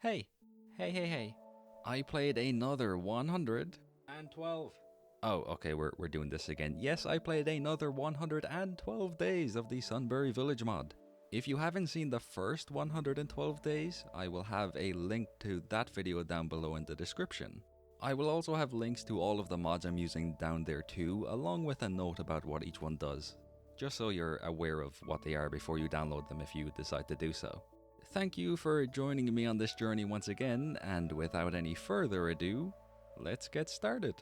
Hey, hey. I played another 112. Oh, okay, we're doing this again. Yes, I played another 112 days of the Sunberry Village mod. If you haven't seen the first 112 days, I will have a link to that video down below in the description. I will also have links to all of the mods I'm using down there too, along with a note about what each one does, just so you're aware of what they are before you download them if you decide to do so. Thank you for joining me on this journey once again, and without any further ado, let's get started.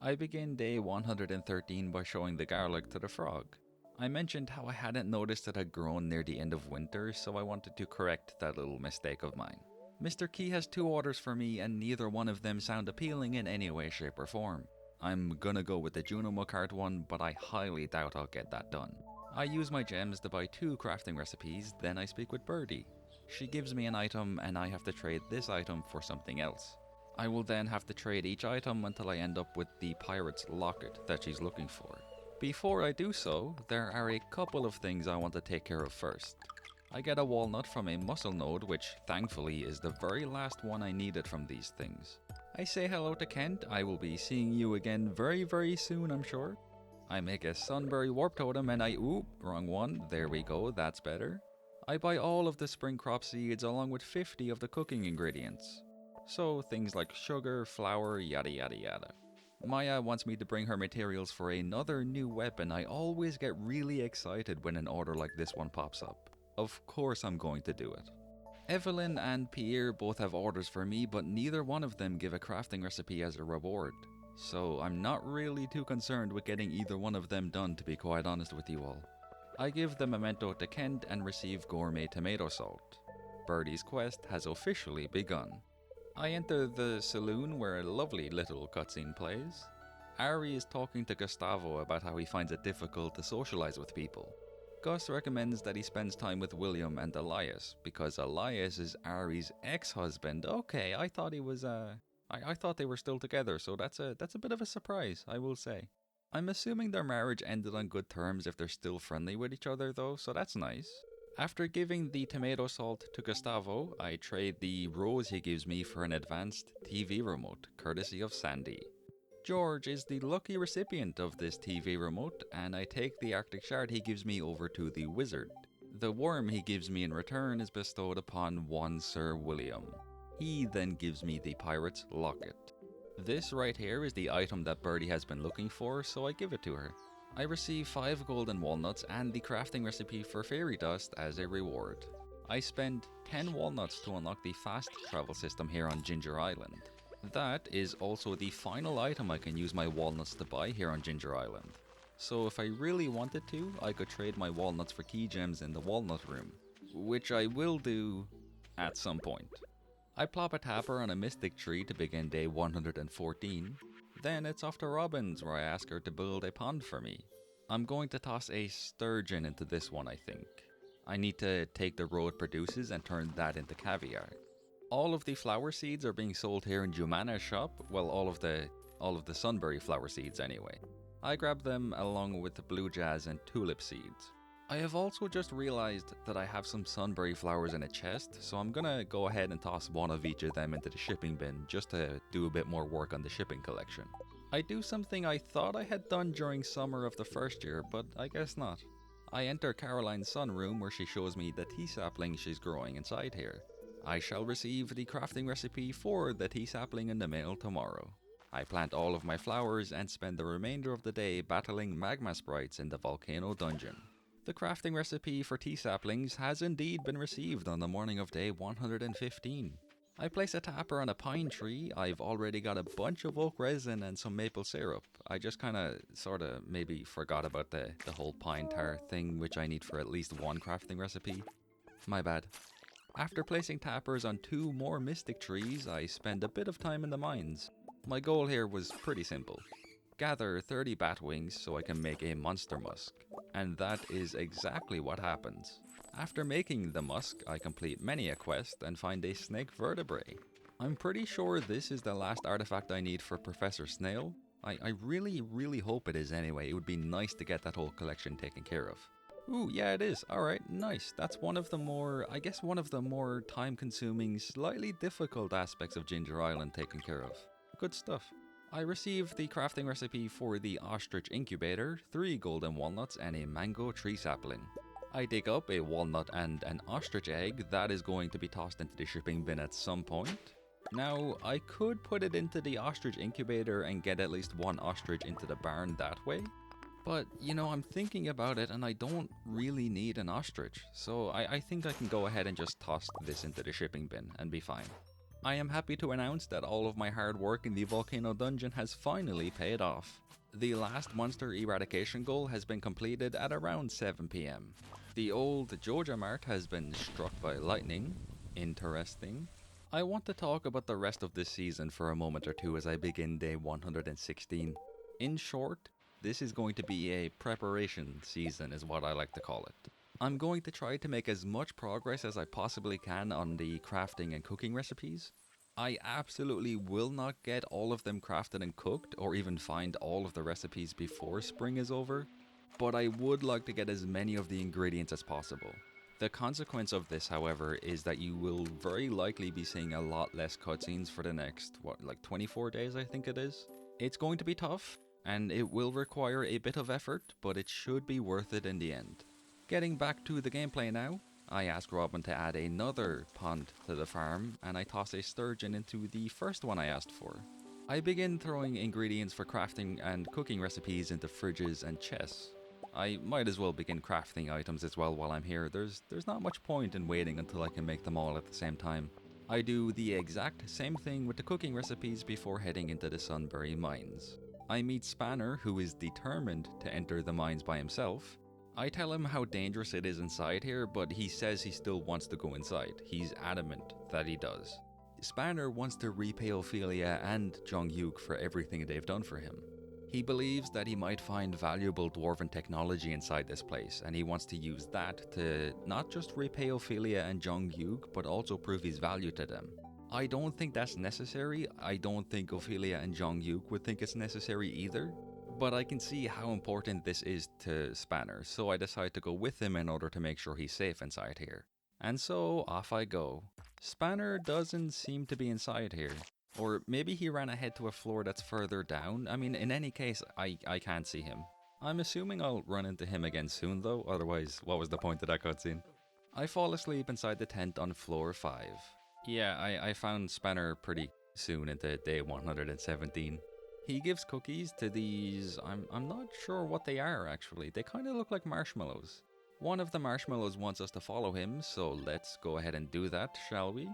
I begin day 113 by showing the garlic to the frog. I mentioned how I hadn't noticed it had grown near the end of winter, so I wanted to correct that little mistake of mine. Mr. Key has 2 orders for me, and neither one of them sound appealing in any way, shape or form. I'm gonna go with the Junimo cart one, but I highly doubt I'll get that done. I use my gems to buy 2 crafting recipes, then I speak with Birdie. She gives me an item and I have to trade this item for something else. I will then have to trade each item until I end up with the pirate's locket that she's looking for. Before I do so, there are a couple of things I want to take care of first. I get a walnut from a muscle node, which thankfully is the very last one I needed from these things. I say hello to Kent. I will be seeing you again very soon, I'm sure. I make a Sunberry warp totem and wrong one, there we go, that's better. I buy all of the spring crop seeds along with 50 of the cooking ingredients. So things like sugar, flour, yada yada yada. Maya wants me to bring her materials for another new weapon. I always get really excited when an order like this one pops up. Of course I'm going to do it. Evelyn and Pierre both have orders for me, but neither one of them give a crafting recipe as a reward. So I'm not really too concerned with getting either one of them done, to be quite honest with you all. I give the memento to Kent and receive gourmet tomato salt. Birdie's quest has officially begun. I enter the saloon where a lovely little cutscene plays. Ari is talking to Gustavo about how he finds it difficult to socialize with people. Gus recommends that he spends time with William and Elias, because Elias is Ari's ex-husband. Okay, I thought he was I thought they were still together, so that's a bit of a surprise, I will say. I'm assuming their marriage ended on good terms if they're still friendly with each other though, so that's nice. After giving the tomato salt to Gustavo, I trade the rose he gives me for an advanced TV remote, courtesy of Sandy. George is the lucky recipient of this TV remote, and I take the Arctic shard he gives me over to the wizard. The worm he gives me in return is bestowed upon one Sir William. He then gives me the pirate's locket. This right here is the item that Birdie has been looking for, so I give it to her. I receive 5 golden walnuts and the crafting recipe for fairy dust as a reward. I spend 10 walnuts to unlock the fast travel system here on Ginger Island. That is also the final item I can use my walnuts to buy here on Ginger Island. So if I really wanted to, I could trade my walnuts for key gems in the walnut room, which I will do at some point. I plop a tapper on a mystic tree to begin day 114. Then it's off to Robin's, where I ask her to build a pond for me. I'm going to toss a sturgeon into this one, I think. I need to take the roe it produces and turn that into caviar. All of the flower seeds are being sold here in Jumana's shop, well, all of the Sunberry flower seeds anyway. I grab them along with the blue jazz and tulip seeds. I have also just realized that I have some Sunberry flowers in a chest, so I'm gonna go ahead and toss one of each of them into the shipping bin just to do a bit more work on the shipping collection. I do something I thought I had done during summer of the first year, but I guess not. I enter Caroline's sunroom where she shows me the tea sapling she's growing inside here. I shall receive the crafting recipe for the tea sapling in the mail tomorrow. I plant all of my flowers and spend the remainder of the day battling magma sprites in the volcano dungeon. The crafting recipe for tea saplings has indeed been received on the morning of day 115. I place a tapper on a pine tree. I've already got a bunch of oak resin and some maple syrup. I just sorta maybe forgot about the whole pine tar thing, which I need for at least one crafting recipe. My bad. After placing tappers on 2 more mystic trees, I spend a bit of time in the mines. My goal here was pretty simple. Gather 30 bat wings so I can make a monster musk. And that is exactly what happens. After making the musk, I complete many a quest and find a snake vertebrae. I'm pretty sure this is the last artifact I need for Professor Snail. I really hope it is anyway. It would be nice to get that whole collection taken care of. Ooh, yeah, it is. Alright, nice. That's one of the more, I guess one of the more time-consuming, slightly difficult aspects of Ginger Island taken care of. Good stuff. I received the crafting recipe for the ostrich incubator, 3 golden walnuts and a mango tree sapling. I dig up a walnut and an ostrich egg that is going to be tossed into the shipping bin at some point. Now, I could put it into the ostrich incubator and get at least one ostrich into the barn that way. But, you know, I'm thinking about it and I don't really need an ostrich, so I think I can go ahead and just toss this into the shipping bin and be fine. I am happy to announce that all of my hard work in the volcano dungeon has finally paid off. The last monster eradication goal has been completed at around 7 PM. The old Joja Mart has been struck by lightning. Interesting. I want to talk about the rest of this season for a moment or two as I begin day 116. In short, this is going to be a preparation season is what I like to call it. I'm going to try to make as much progress as I possibly can on the crafting and cooking recipes. I absolutely will not get all of them crafted and cooked or even find all of the recipes before spring is over, but I would like to get as many of the ingredients as possible. The consequence of this, however, is that you will very likely be seeing a lot less cutscenes for the next, 24 days I think it is? It's going to be tough, and it will require a bit of effort, but it should be worth it in the end. Getting back to the gameplay now, I ask Robin to add another pond to the farm, and I toss a sturgeon into the first one I asked for. I begin throwing ingredients for crafting and cooking recipes into fridges and chests. I might as well begin crafting items as well while I'm here. There's not much point in waiting until I can make them all at the same time. I do the exact same thing with the cooking recipes before heading into the Sunberry mines. I meet Spanner, who is determined to enter the mines by himself. I tell him how dangerous it is inside here, but he says he still wants to go inside. He's adamant that he does. Spanner wants to repay Ophelia and Jong-Yuk for everything they've done for him. He believes that he might find valuable dwarven technology inside this place, and he wants to use that to not just repay Ophelia and Jong-Yuk, but also prove his value to them. I don't think that's necessary. I don't think Ophelia and Jong-Yuk would think it's necessary either. But I can see how important this is to Spanner, so I decide to go with him in order to make sure he's safe inside here. And so off I go. Spanner doesn't seem to be inside here. Or maybe he ran ahead to a floor that's further down. I mean, in any case, I can't see him. I'm assuming I'll run into him again soon though, otherwise what was the point of that cutscene? I fall asleep inside the tent on floor 5. Yeah, I found Spanner pretty soon into day 117. He gives cookies to these, I'm not sure what they are actually. They kind of look like marshmallows. One of the marshmallows wants us to follow him, so let's go ahead and do that, shall we?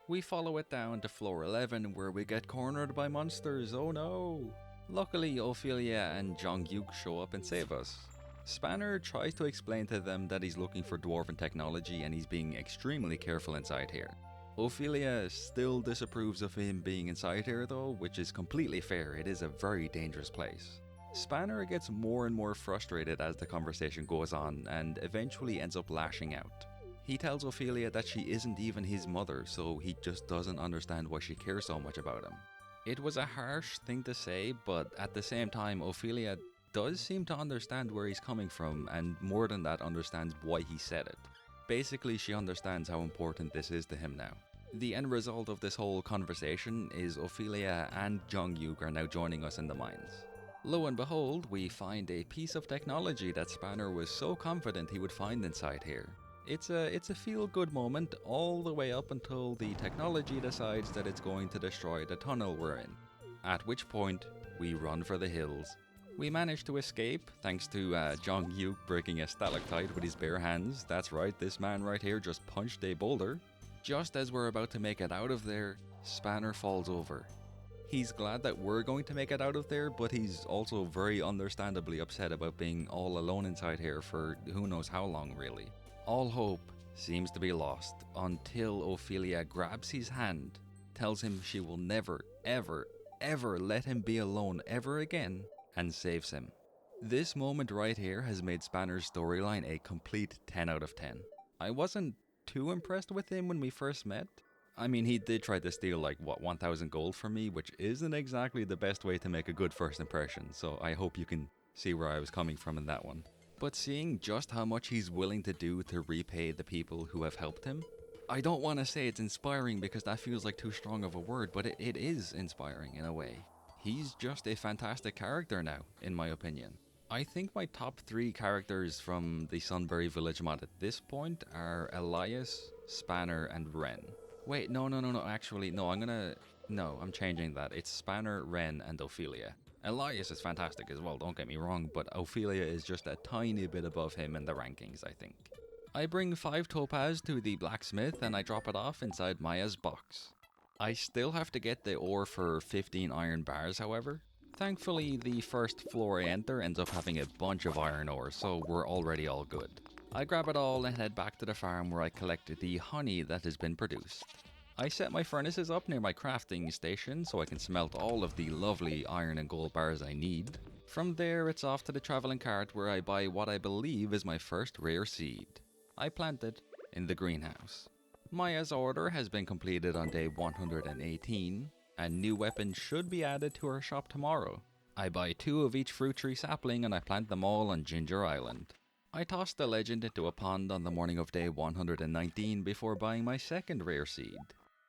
We follow it down to floor 11 where we get cornered by monsters, oh no! Luckily, Ophelia and Jong-Yuk show up and save us. Spanner tries to explain to them that he's looking for dwarven technology and he's being extremely careful inside here. Ophelia still disapproves of him being inside here though, which is completely fair. It is a very dangerous place. Spanner gets more and more frustrated as the conversation goes on and eventually ends up lashing out. He tells Ophelia that she isn't even his mother, so he just doesn't understand why she cares so much about him. It was a harsh thing to say, but at the same time Ophelia does seem to understand where he's coming from, and more than that understands why he said it. Basically, she understands how important this is to him now. The end result of this whole conversation is Ophelia and Jong-Yuk are now joining us in the mines. Lo and behold, we find a piece of technology that Spanner was so confident he would find inside here. It's a feel-good moment all the way up until the technology decides that it's going to destroy the tunnel we're in. At which point, we run for the hills. We manage to escape thanks to Jong-Yuk breaking a stalactite with his bare hands. That's right, this man right here just punched a boulder. Just as we're about to make it out of there, Spanner falls over. He's glad that we're going to make it out of there, but he's also very understandably upset about being all alone inside here for who knows how long really. All hope seems to be lost until Ophelia grabs his hand, tells him she will never, ever, ever let him be alone ever again, and saves him. This moment right here has made Spanner's storyline a complete 10 out of 10. I wasn't too impressed with him when we first met. I mean, he did try to steal 1,000 gold from me, which isn't exactly the best way to make a good first impression, so I hope you can see where I was coming from in that one. But seeing just how much he's willing to do to repay the people who have helped him, I don't want to say it's inspiring because that feels like too strong of a word, but it is inspiring in a way. He's just a fantastic character now, in my opinion. I think my top 3 characters from the Sunberry Village mod at this point are Elias, Spanner, and Ren. Wait, no, actually, no, I'm changing that. It's Spanner, Ren, and Ophelia. Elias is fantastic as well, don't get me wrong, but Ophelia is just a tiny bit above him in the rankings, I think. I bring 5 topaz to the blacksmith and I drop it off inside Maya's box. I still have to get the ore for 15 iron bars, however. Thankfully, the first floor I enter ends up having a bunch of iron ore, so we're already all good. I grab it all and head back to the farm where I collect the honey that has been produced. I set my furnaces up near my crafting station so I can smelt all of the lovely iron and gold bars I need. From there, it's off to the travelling cart where I buy what I believe is my first rare seed. I plant it in the greenhouse. Maya's order has been completed on day 118. A new weapon should be added to her shop tomorrow. I buy 2 of each fruit tree sapling and I plant them all on Ginger Island. I toss the legend into a pond on the morning of day 119 before buying my second rare seed.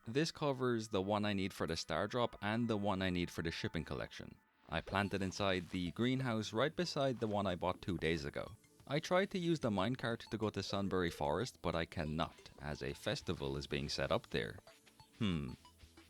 This covers the one I need for the star drop and the one I need for the shipping collection. I plant it inside the greenhouse right beside the one I bought 2 days ago. I tried to use the minecart to go to Sunberry Forest, but I cannot, as a festival is being set up there.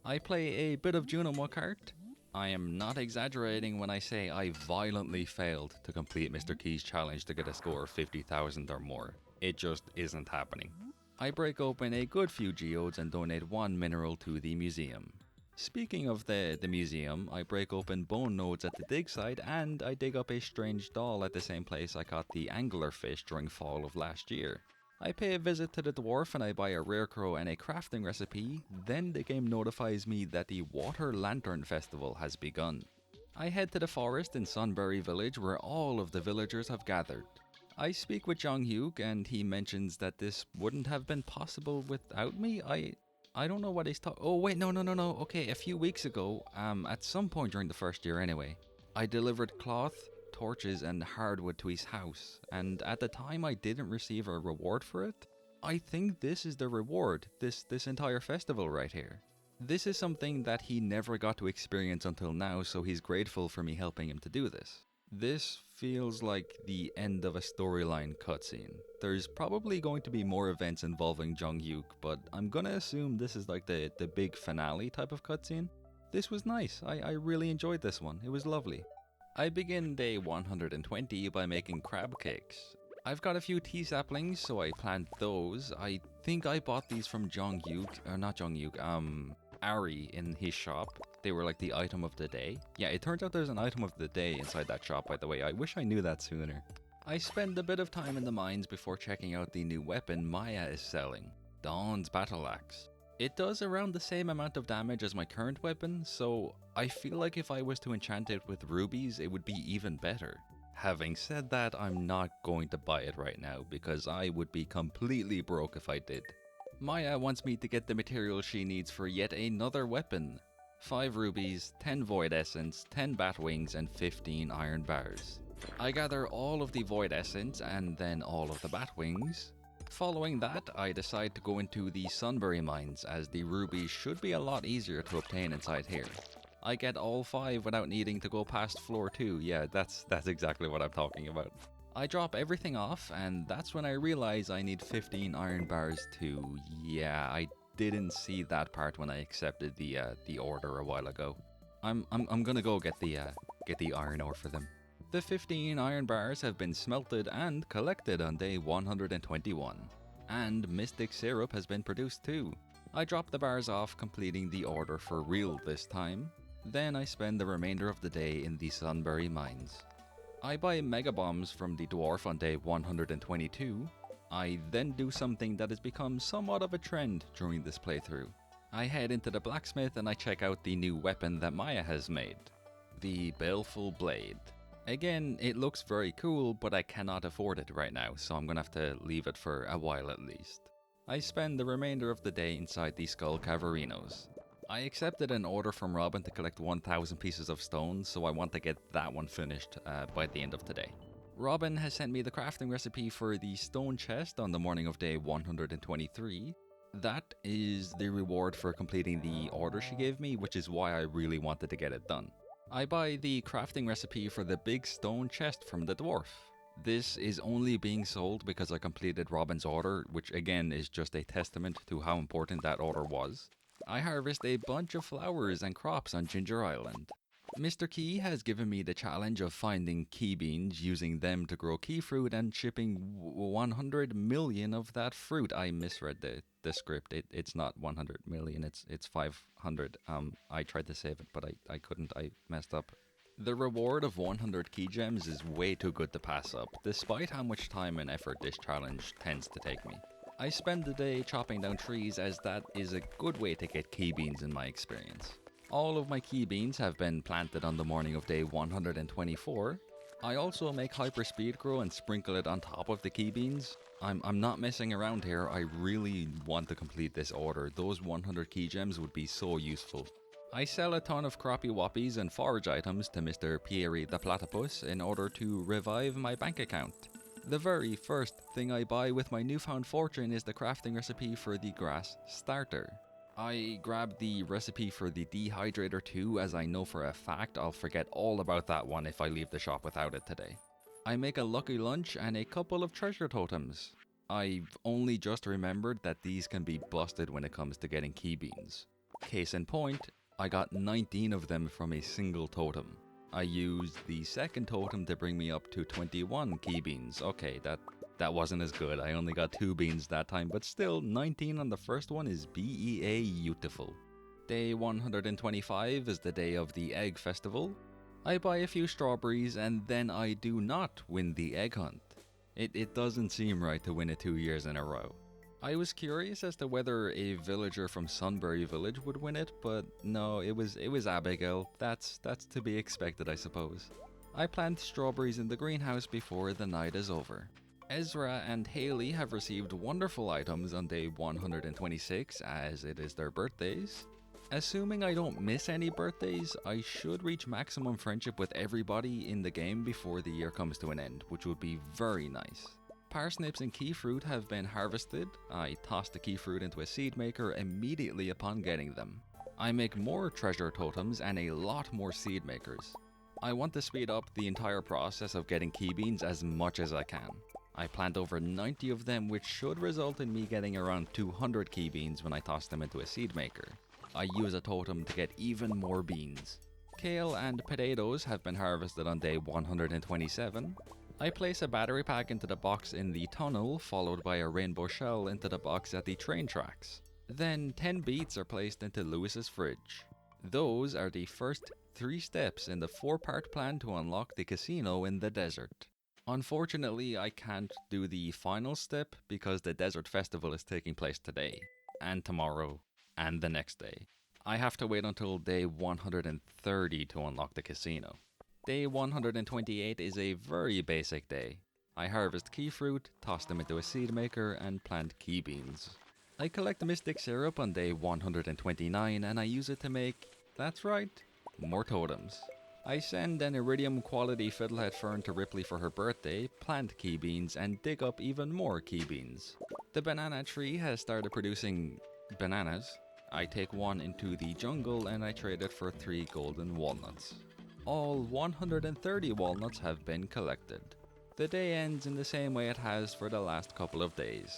I play a bit of Junimo Kart. I am not exaggerating when I say I violently failed to complete Mr. Key's challenge to get a score of 50,000 or more. It just isn't happening. I break open a good few geodes and donate 1 mineral to the museum. Speaking of the museum, I break open bone nodes at the dig site and I dig up a strange doll at the same place I caught the anglerfish during fall of last year. I pay a visit to the dwarf and I buy a rare crow and a crafting recipe, then the game notifies me that the Water Lantern Festival has begun. I head to the forest in Sunberry Village where all of the villagers have gathered. I speak with Jong-hyuk and he mentions that this wouldn't have been possible without me. I don't know what he's talking. Oh wait, no. Okay, a few weeks ago, at some point during the first year anyway, I delivered cloth, torches and hardwood to his house, and at the time I didn't receive a reward for it. I think this is the reward, this entire festival right here. This is something that he never got to experience until now, so he's grateful for me helping him to do this. This feels like the end of a storyline cutscene. There's probably going to be more events involving Jong-hyuk, but I'm gonna assume this is like the big finale type of cutscene. This was nice, I really enjoyed this one, it was lovely. I begin day 120 by making crab cakes. I've got a few tea saplings, so I plant those. I think I bought these from Ari in his shop. They were like the item of the day. Yeah, it turns out there's an item of the day inside that shop, by the way. I wish I knew that sooner. I spend a bit of time in the mines before checking out the new weapon Maya is selling, Dawn's Battle Axe. It does around the same amount of damage as my current weapon, so I feel like if I was to enchant it with rubies, it would be even better. Having said that, I'm not going to buy it right now because I would be completely broke if I did. Maya wants me to get the materials she needs for yet another weapon. 5 rubies, 10 void essence, 10 bat wings, and 15 iron bars. I gather all of the void essence and then all of the bat wings. Following that, I decide to go into the Sunberry mines, as the rubies should be a lot easier to obtain inside here. I get all 5 without needing to go past floor 2, yeah, that's exactly what I'm talking about. I drop everything off, and that's when I realize I need 15 iron bars too. Yeah, I didn't see that part when I accepted the order a while ago. I'm gonna go get the iron ore for them. The 15 iron bars have been smelted and collected on day 121. And Mystic Syrup has been produced too. I drop the bars off, completing the order for real this time. Then I spend the remainder of the day in the Sunberry mines. I buy mega bombs from the dwarf on day 122. I then do something that has become somewhat of a trend during this playthrough. I head into the blacksmith and I check out the new weapon that Maya has made, the Baleful Blade. Again, it looks very cool, but I cannot afford it right now, so I'm gonna have to leave it for a while at least. I spend the remainder of the day inside the Skull Caverinos. I accepted an order from Robin to collect 1,000 pieces of stone, so I want to get that one finished by the end of today. Robin has sent me the crafting recipe for the stone chest on the morning of day 123. That is the reward for completing the order she gave me, which is why I really wanted to get it done. I buy the crafting recipe for the big stone chest from the dwarf. This is only being sold because I completed Robin's order, which again is just a testament to how important that order was. I harvest a bunch of flowers and crops on Ginger Island. Mr. Key has given me the challenge of finding key beans, using them to grow key fruit and shipping 100 million of that fruit. I misread the script. It's not 100 million, it's 500. I tried to save it, but I couldn't. I messed up. The reward of 100 key gems is way too good to pass up, despite how much time and effort this challenge tends to take me. I spend the day chopping down trees, as that is a good way to get key beans in my experience. All of my key beans have been planted on the morning of day 124. I also make hyperspeed grow and sprinkle it on top of the key beans. I'm not messing around here. I really want to complete this order. Those 100 key gems would be so useful. I sell a ton of crappy whoppies and forage items to Mr. Pierre the Platypus in order to revive my bank account. The very first thing I buy with my newfound fortune is the crafting recipe for the grass starter. I grab the recipe for the dehydrator too, as I know for a fact I'll forget all about that one if I leave the shop without it today. I make a lucky lunch and a couple of treasure totems. I've only just remembered that these can be busted when it comes to getting key beans. Case in point, I got 19 of them from a single totem. I used the second totem to bring me up to 21 key beans. Okay, that wasn't as good. I only got 2 beans that time, but still, 19 on the first one is beautiful. Day 125 is the day of the egg festival. I buy a few strawberries and then I do not win the egg hunt. It doesn't seem right to win it 2 years in a row. I was curious as to whether a villager from Sunberry Village would win it, but no, it was Abigail. That's to be expected, I suppose. I plant strawberries in the greenhouse before the night is over. Ezra and Haley have received wonderful items on day 126, as it is their birthdays. Assuming I don't miss any birthdays, I should reach maximum friendship with everybody in the game before the year comes to an end, which would be very nice. Parsnips and key fruit have been harvested. I toss the key fruit into a seed maker immediately upon getting them. I make more treasure totems and a lot more seed makers. I want to speed up the entire process of getting key beans as much as I can. I plant over 90 of them, which should result in me getting around 200 key beans when I toss them into a seed maker. I use a totem to get even more beans. Kale and potatoes have been harvested on day 127. I place a battery pack into the box in the tunnel, followed by a rainbow shell into the box at the train tracks. Then 10 beets are placed into Lewis's fridge. Those are the first 3 steps in the 4-part plan to unlock the casino in the desert. Unfortunately, I can't do the final step because the desert festival is taking place today, and tomorrow, and the next day. I have to wait until day 130 to unlock the casino. Day 128 is a very basic day. I harvest key fruit, toss them into a seed maker, and plant key beans. I collect mystic syrup on day 129 and I use it to make, that's right, more totems. I send an iridium quality fiddlehead fern to Ripley for her birthday, plant key beans, and dig up even more key beans. The banana tree has started producing bananas. I take one into the jungle and I trade it for 3 golden walnuts. All 130 walnuts have been collected. The day ends in the same way it has for the last couple of days.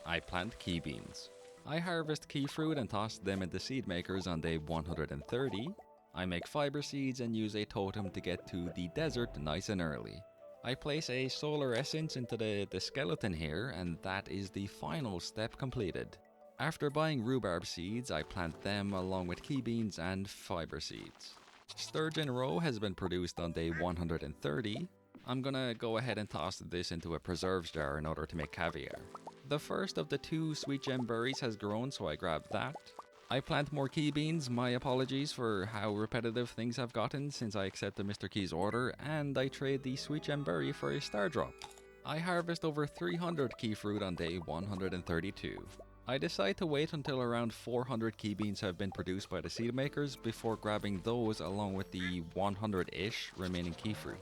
I plant key beans. I harvest key fruit and toss them into seed makers on day 130. I make fiber seeds and use a totem to get to the desert nice and early. I place a solar essence into the skeleton here, and that is the final step completed. After buying rhubarb seeds, I plant them along with key beans and fiber seeds. Sturgeon roe has been produced on day 130. I'm gonna go ahead and toss this into a preserves jar in order to make caviar. The first of the 2 sweet gem berries has grown, so I grab that. I plant more key beans, my apologies for how repetitive things have gotten since I accepted Mr. Key's order, and I trade the sweet gem berry for a star drop. I harvest over 300 key fruit on day 132. I decide to wait until around 400 key beans have been produced by the seed makers before grabbing those along with the 100-ish remaining key fruit.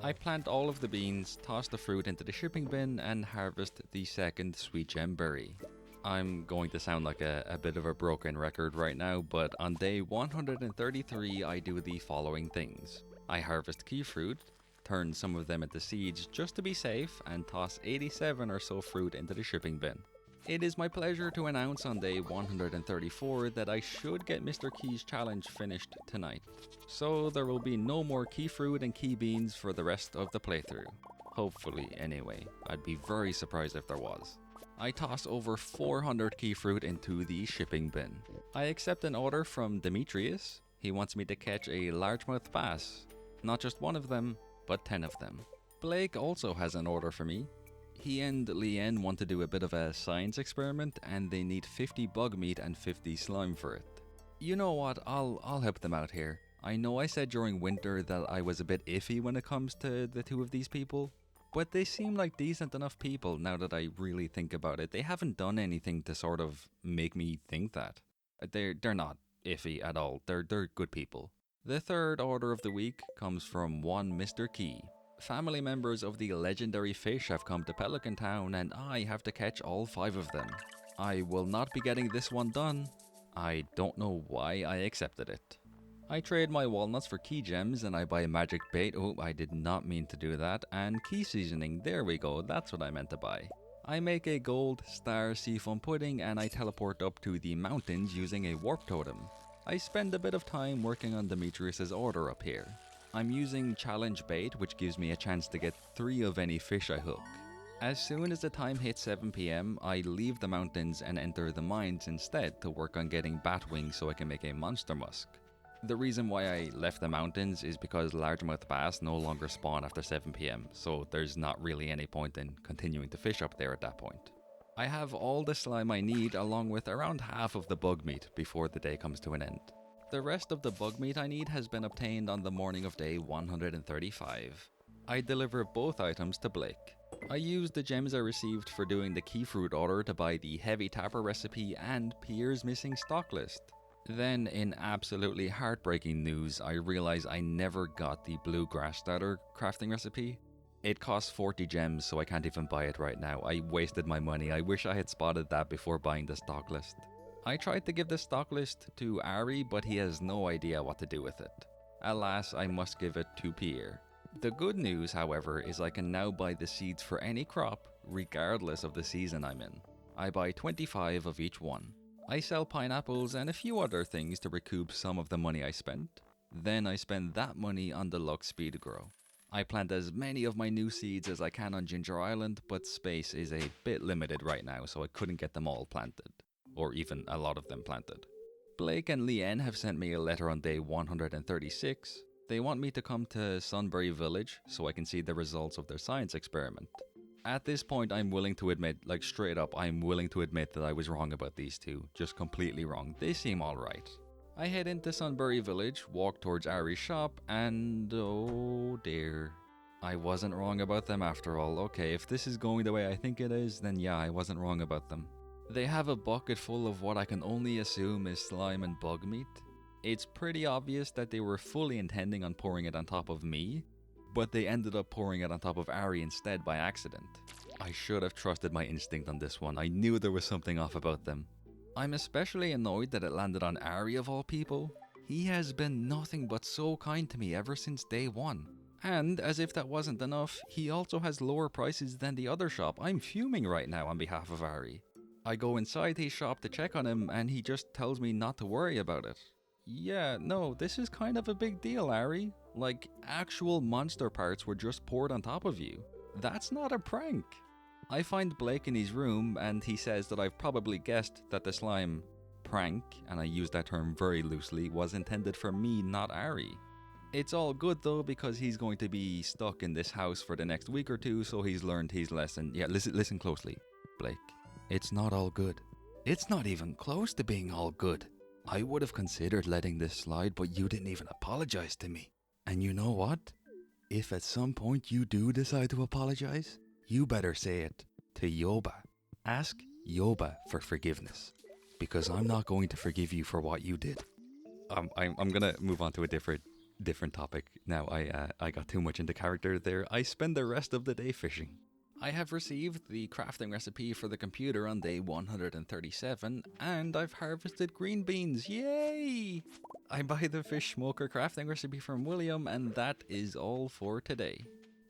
I plant all of the beans, toss the fruit into the shipping bin, and harvest the second sweet gem berry. I'm going to sound like a bit of a broken record right now, but on day 133 I do the following things. I harvest key fruit, turn some of them into seeds just to be safe, and toss 87 or so fruit into the shipping bin. It is my pleasure to announce on day 134 that I should get Mr. Key's challenge finished tonight. So there will be no more key fruit and key beans for the rest of the playthrough. Hopefully, anyway. I'd be very surprised if there was. I toss over 400 key fruit into the shipping bin. I accept an order from Demetrius. He wants me to catch a largemouth bass. Not just one of them, but 10 of them. Blake also has an order for me. He and Leanne want to do a bit of a science experiment, and they need 50 bug meat and 50 slime for it. You know what, I'll help them out here. I know I said during winter that I was a bit iffy when it comes to the two of these people, but they seem like decent enough people now that I really think about it. They haven't done anything to sort of make me think that. They're not iffy at all. They're good people. The third order of the week comes from one Mr. Key. Family members of the legendary fish have come to Pelican Town, and I have to catch all 5 of them. I will not be getting this one done. I don't know why I accepted it. I trade my walnuts for key gems, and I buy magic bait. Oh, I did not mean to do that. And key seasoning. There we go. That's what I meant to buy. I make a gold star seafoam pudding, and I teleport up to the mountains using a warp totem. I spend a bit of time working on Demetrius's order up here. I'm using challenge bait, which gives me a chance to get 3 of any fish I hook. As soon as the time hits 7 PM, I leave the mountains and enter the mines instead to work on getting bat wings so I can make a monster musk. The reason why I left the mountains is because largemouth bass no longer spawn after 7 PM, so there's not really any point in continuing to fish up there at that point. I have all the slime I need along with around half of the bug meat before the day comes to an end. The rest of the bug meat I need has been obtained on the morning of day 135. I deliver both items to Blake. I used the gems I received for doing the key fruit order to buy the heavy tapper recipe and Pierre's missing stock list. Then, in absolutely heartbreaking news, I realize I never got the bluegrass starter crafting recipe. It costs 40 gems, so I can't even buy it right now. I wasted my money. I wish I had spotted that before buying the stock list. I tried to give the stock list to Ari, but he has no idea what to do with it. Alas, I must give it to Pierre. The good news, however, is I can now buy the seeds for any crop, regardless of the season I'm in. I buy 25 of each one. I sell pineapples and a few other things to recoup some of the money I spent. Then I spend that money on the luck speed grow. I plant as many of my new seeds as I can on Ginger Island, but space is a bit limited right now, so I couldn't get them all planted. Or even a lot of them planted. Blake and Leanne have sent me a letter on day 136. They want me to come to Sunberry Village so I can see the results of their science experiment. At this point, I'm willing to admit, like straight up, I'm willing to admit that I was wrong about these two. Just completely wrong. They seem alright. I head into Sunberry Village, walk towards Ari's shop, and oh dear. I wasn't wrong about them after all. Okay, if this is going the way I think it is, then yeah, I wasn't wrong about them. They have a bucket full of what I can only assume is slime and bug meat. It's pretty obvious that they were fully intending on pouring it on top of me, but they ended up pouring it on top of Ari instead by accident. I should have trusted my instinct on this one. I knew there was something off about them. I'm especially annoyed that it landed on Ari of all people. He has been nothing but so kind to me ever since day 1. And, as if that wasn't enough, he also has lower prices than the other shop. I'm fuming right now on behalf of Ari. I go inside his shop to check on him, and he just tells me not to worry about it. Yeah, no, this is kind of a big deal, Ari. Like, actual monster parts were just poured on top of you. That's not a prank. I find Blake in his room, and he says that I've probably guessed that the slime prank, and I use that term very loosely, was intended for me, not Ari. It's all good though, because he's going to be stuck in this house for the next week or two, so he's learned his lesson. Yeah, listen closely, Blake. It's not all good. It's not even close to being all good. I would have considered letting this slide, but you didn't even apologize to me. And you know what? If at some point you do decide to apologize, you better say it to Yoba. Ask Yoba for forgiveness, because I'm not going to forgive you for what you did. I'm gonna move on to a different Different topic. Now, I got too much into character there. I spend the rest of the day fishing. I have received the crafting recipe for the computer on day 137, and I've harvested green beans. Yay! I buy the fish smoker crafting recipe from William, and that is all for today.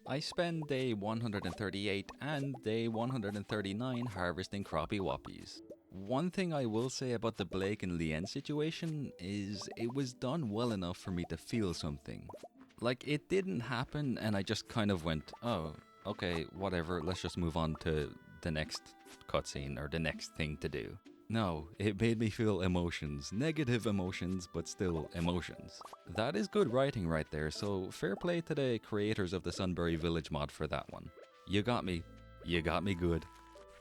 I spend day 138 and day 139 harvesting crappie whoppies. One thing I will say about the Blake and Leanne situation is it was done well enough for me to feel something. Like, it didn't happen and I just kind of went, oh, okay, whatever, let's just move on to the next cutscene or the next thing to do. No, it made me feel emotions. Negative emotions, but still emotions. That is good writing right there, so fair play to the creators of the Sunberry Village mod for that one. You got me. You got me good.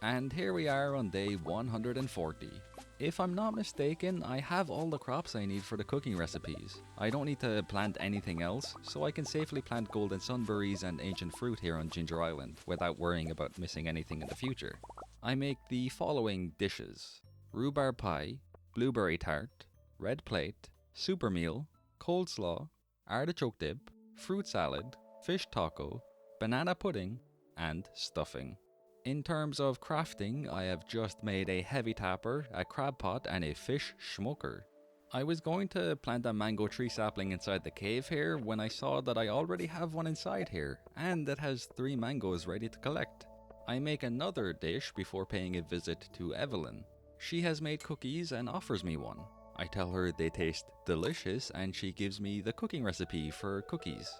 And here we are on day 140. If I'm not mistaken, I have all the crops I need for the cooking recipes. I don't need to plant anything else, so I can safely plant golden sunberries and ancient fruit here on Ginger Island without worrying about missing anything in the future. I make the following dishes: rhubarb pie, blueberry tart, red plate, super meal, coleslaw, artichoke dip, fruit salad, fish taco, banana pudding, and stuffing. In terms of crafting, I have just made a heavy tapper, a crab pot, and a fish smoker. I was going to plant a mango tree sapling inside the cave here when I saw that I already have one inside here, and it has 3 mangoes ready to collect. I make another dish before paying a visit to Evelyn. She has made cookies and offers me one. I tell her they taste delicious and she gives me the cooking recipe for cookies.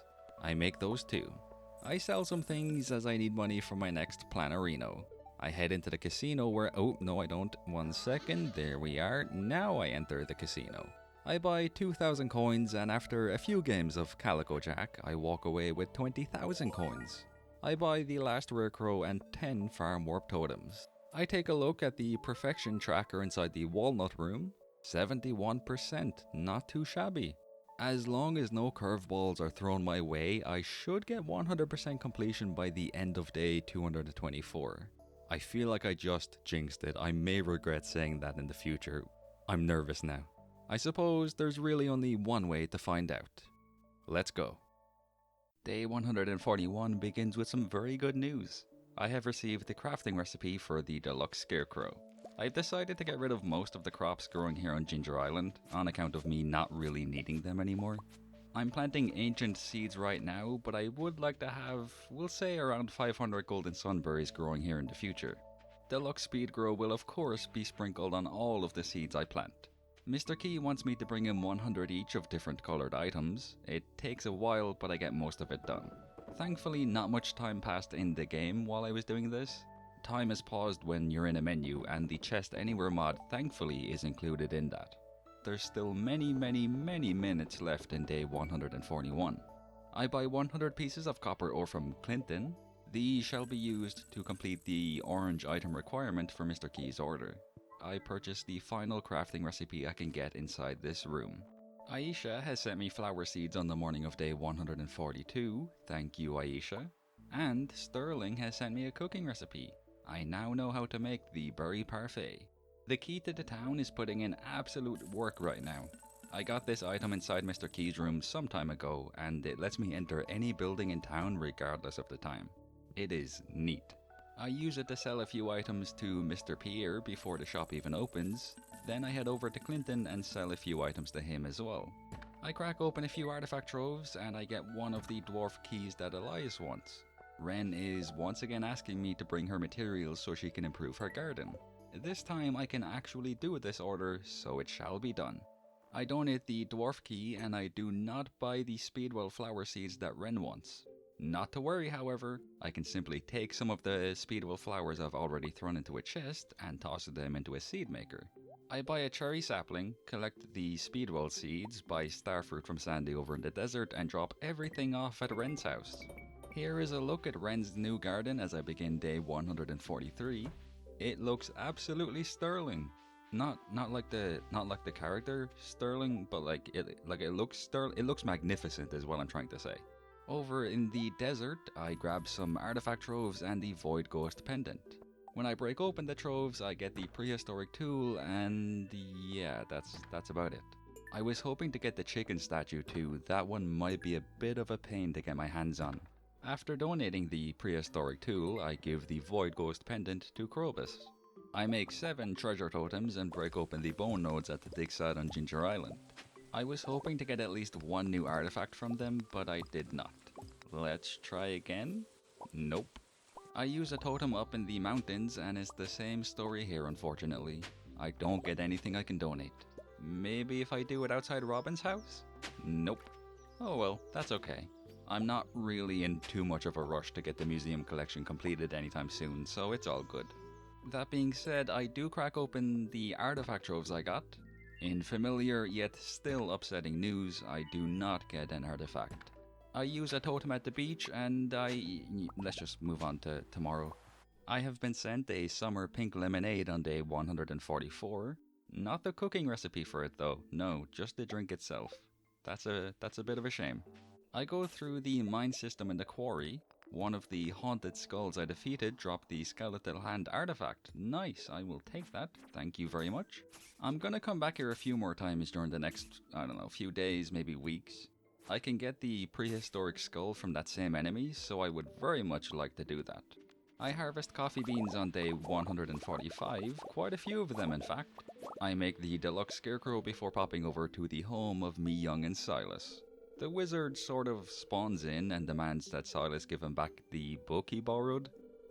I make those too. I sell some things as I need money for my next Planarino. I head into the casino where, oh no I don't, 1 second, there we are, now I enter the casino. I buy 2,000 coins and after a few games of Calico Jack, I walk away with 20,000 coins. I buy the last rare crow and 10 farm warp totems. I take a look at the perfection tracker inside the walnut room. 71%, not too shabby. As long as no curveballs are thrown my way, I should get 100% completion by the end of day 224. I feel like I just jinxed it. I may regret saying that in the future. I'm nervous now. I suppose there's really only one way to find out. Let's go. Day 141 begins with some very good news. I have received the crafting recipe for the deluxe scarecrow. I've decided to get rid of most of the crops growing here on Ginger Island, on account of me not really needing them anymore. I'm planting ancient seeds right now, but I would like to have, we'll say, around 500 golden sunberries growing here in the future. Deluxe speed grow will of course be sprinkled on all of the seeds I plant. Mr. Key wants me to bring him 100 each of different colored items. It takes a while, but I get most of it done. Thankfully, not much time passed in the game while I was doing this. Time is paused when you're in a menu, and the Chest Anywhere mod thankfully is included in that. There's still many minutes left in day 141. I buy 100 pieces of copper ore from Clinton. These shall be used to complete the orange item requirement for Mr. Key's order. I purchase the final crafting recipe I can get inside this room. Aisha has sent me flower seeds on the morning of day 142. Thank you, Aisha. And Sterling has sent me a cooking recipe. I now know how to make the berry parfait. The key to the town is putting in absolute work right now. I got this item inside Mr. Key's room some time ago, and it lets me enter any building in town regardless of the time. It is neat. I use it to sell a few items to Mr. Pierre before the shop even opens. Then I head over to Clinton and sell a few items to him as well. I crack open a few artifact troves and I get one of the dwarf keys that Elias wants. Ren is once again asking me to bring her materials so she can improve her garden. This time I can actually do this order, so it shall be done. I donate the dwarf key and I do not buy the speedwell flower seeds that Ren wants. Not to worry, however, I can simply take some of the speedwell flowers I've already thrown into a chest and toss them into a seed maker. I buy a cherry sapling, collect the speedwell seeds, buy starfruit from Sandy over in the desert, and drop everything off at Ren's house. Here is a look at Ren's new garden as I begin day 143. It looks absolutely sterling. Not like the character sterling, but it looks magnificent is what I'm trying to say. Over in the desert, I grab some artifact troves and the Void Ghost pendant. When I break open the troves, I get the prehistoric tool, and yeah, that's about it. I was hoping to get the chicken statue too, that one might be a bit of a pain to get my hands on. After donating the prehistoric tool, I give the Void Ghost pendant to Krobus. I make 7 treasure totems and break open the bone nodes at the dig site on Ginger Island. I was hoping to get at least one new artifact from them, but I did not. Let's try again? Nope. I use a totem up in the mountains and it's the same story here, unfortunately. I don't get anything I can donate. Maybe if I do it outside Robin's house? Nope. Oh well, that's okay. I'm not really in too much of a rush to get the museum collection completed anytime soon, so it's all good. That being said, I do crack open the artifact troves I got. In familiar yet still upsetting news, I do not get an artifact. I use a totem at the beach and let's just move on to tomorrow. I have been sent a summer pink lemonade on day 144. Not the cooking recipe for it though, no, just the drink itself. That's a bit of a shame. I go through the mine system in the quarry. One of the haunted skulls I defeated dropped the skeletal hand artifact. Nice, I will take that, thank you very much. I'm gonna come back here a few more times during the next, few days, maybe weeks. I can get the prehistoric skull from that same enemy, so I would very much like to do that. I harvest coffee beans on day 145, quite a few of them in fact. I make the deluxe scarecrow before popping over to the home of me young and Silas. The wizard sort of spawns in and demands that Silas give him back the book he borrowed.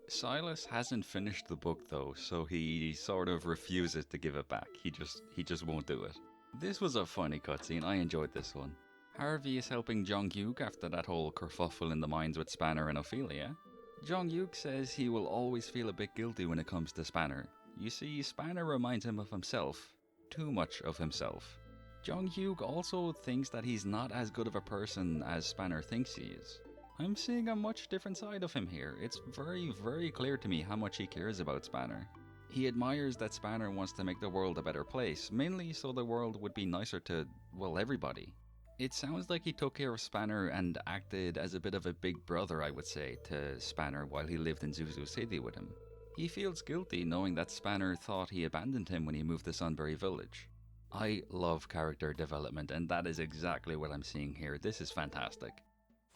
Silas hasn't finished the book though, so he sort of refuses to give it back. He just won't do it. This was a funny cutscene, I enjoyed this one. Harvey is helping Jong-hyuk after that whole kerfuffle in the mines with Spanner and Ophelia. Jong-hyuk says he will always feel a bit guilty when it comes to Spanner. You see, Spanner reminds him of himself. Too much of himself. Jong-hyuk also thinks that he's not as good of a person as Spanner thinks he is. I'm seeing a much different side of him here. It's very, very clear to me how much he cares about Spanner. He admires that Spanner wants to make the world a better place, mainly so the world would be nicer to, well, everybody. It sounds like he took care of Spanner and acted as a bit of a big brother, I would say, to Spanner while he lived in Zuzu City with him. He feels guilty knowing that Spanner thought he abandoned him when he moved to Sunberry Village. I love character development, and that is exactly what I'm seeing here. This is fantastic.